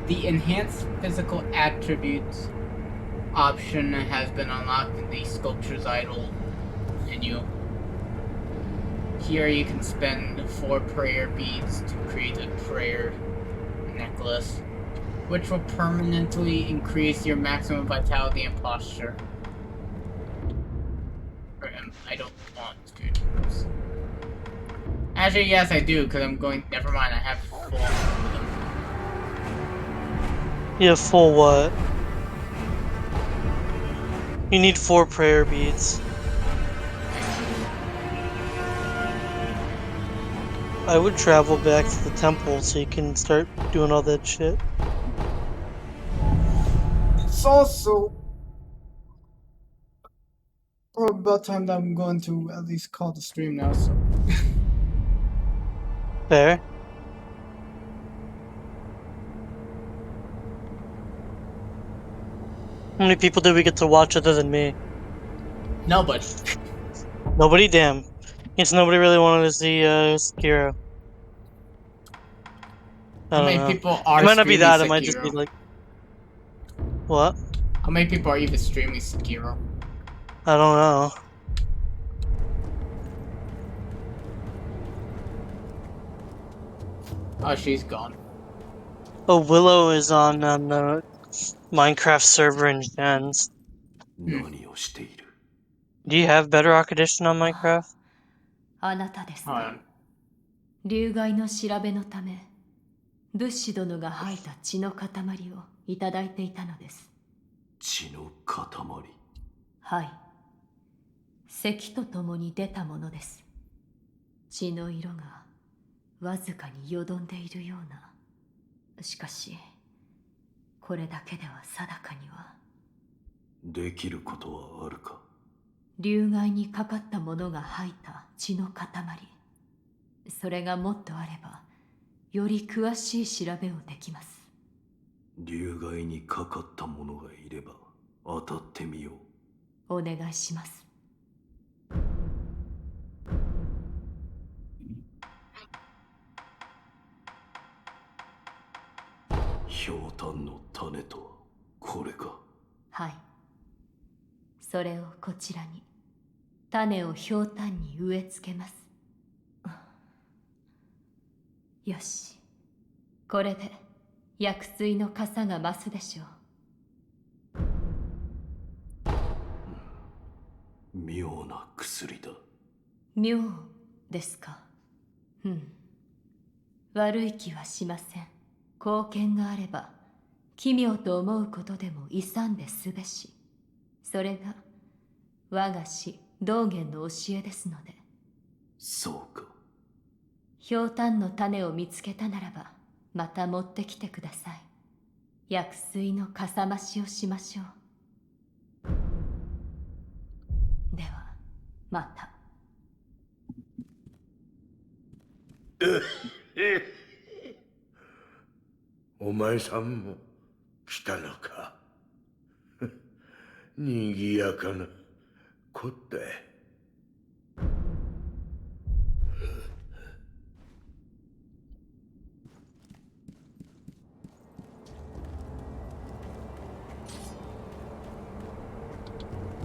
The enhanced physical attributes option has been unlocked in the Sculpture's Idol menu. Here you can spend 4 prayer beads to create a prayer necklace, which will permanently increase your maximum vitality and posture. I don't want to. Actually, yes, I do, because I'm going. Never mind, I have full of them. You have full what? You need 4 prayer beads. I would travel back to the temple so you can start doing all that shit. It's also about time that I'm going to at least call the stream now, so. Fair. How many people did we get to watch other than me? Nobody. Nobody? Damn. Guess nobody really wanted to see Sekiro. I How don't many know. people are It might not be streaming that, it might just be Sekiro? like... What? How many people are even streaming Sekiro? I don't know. Oh, she's gone. Oh, Willow is on the Minecraft server in Gens.何をしている Do you have Bedrock Edition on Minecraft? あなたですか。はい。流害の調べのため、ブッシュ殿が吐いた血の塊をいただいていたのです。血の塊はい。咳とともに出たものです。血の色がわずかによどんでいるような。しかし、これだけでは定かには。できることはあるか流害にかかったものが吐いた血の塊。それがもっとあれば、より詳しい調べをできます。流害にかかった者がいれば当たってみよう。お願いします。ひょうたんの種とはこれか。はい。それをこちらに。種をひょうたんに植え付けます。よし。これで薬水の傘が増すでしょう。妙な薬だ。妙ですか。悪い気はしません。貢献があれば奇妙と思うことでも勇んですべし。それが我が師道元の教えですので。そうか。ひょうたんの種を見つけたならば、また持ってきてください。薬水のかさ増しをしましょう。では、また。お前さんも来たのか。にぎやかなこったい。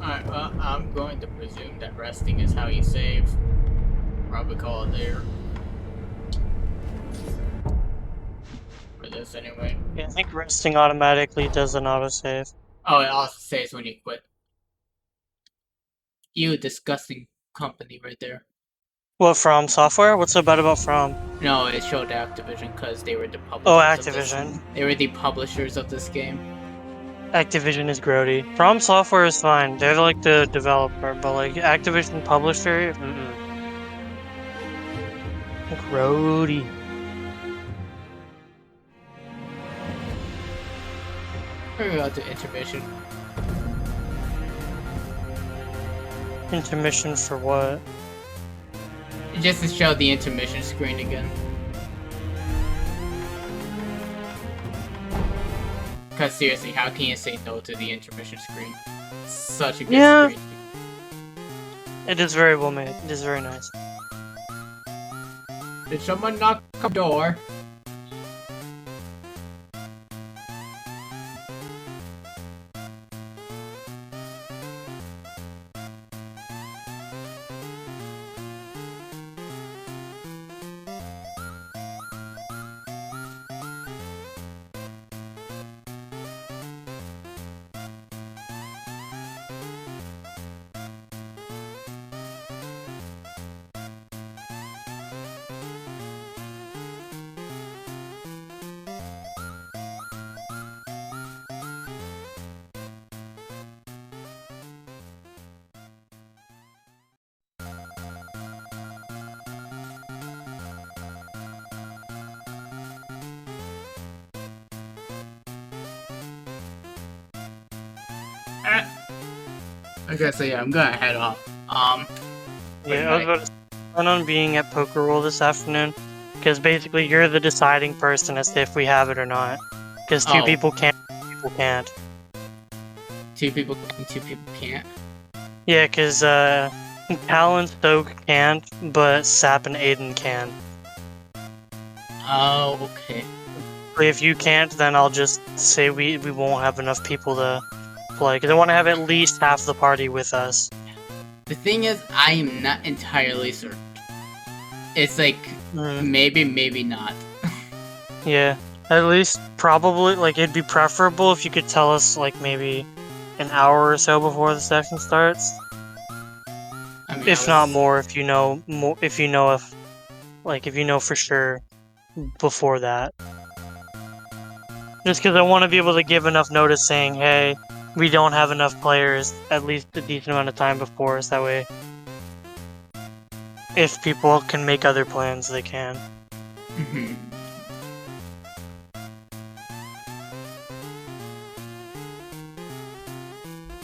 Alright, well, I'm going to presume that resting is how you save. Probably call it there. For this anyway. Yeah, I think resting automatically does an autosave. Oh, it also saves when you quit. You disgusting company right there. What, From Software? What's so bad about From? No, it showed Activision because they were the publishers. Oh, of this- Activision. They were the publishers of this game. Activision is grody. From Software is fine. They're like the developer, but like Activision publisher, grody. We're gonna go to intermission. Intermission for what? Just to show the intermission screen again. Because seriously, how can you say no to the intermission screen? Such a good screen. It is very well made. It is very nice. Did someone knock on the door? Okay, so yeah, I'm gonna head off. Yeah, I was about to plan on being at Poker World this afternoon, because basically you're the deciding person as to if we have it or not. Because two people can't, people can't. Two people can't? Yeah, because Cal and Stoke can't, but Sap and Aiden can. Oh, okay. If you can't, then I'll just say we won't have enough people to play, because I want to have at least half the party with us. The thing is, I am not entirely certain. It's like, maybe, maybe not. Yeah, at least probably, like, it'd be preferable if you could tell us, like, maybe an hour or so before the session starts. I mean, If not more, if you know more, if you know for sure before that. Just because I want to be able to give enough notice saying, hey, we don't have enough players at least a decent amount of time before us, that way if people can make other plans, they can.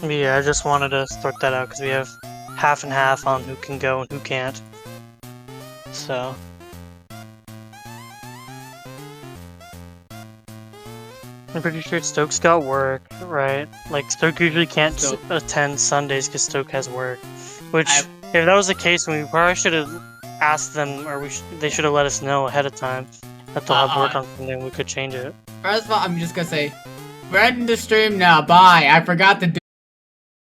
Yeah, I just wanted to sort that out because we have half and half on who can go and who can't. So. I'm pretty sure Stoke's got work, right? Like, Stoke usually can't attend Sundays because Stoke has work. Which, if that was the case, we probably should have asked them, or they should have let us know ahead of time that they'll have work on something, we could change it. First of all, I'm just gonna say, we're ending the stream now, bye! I forgot to do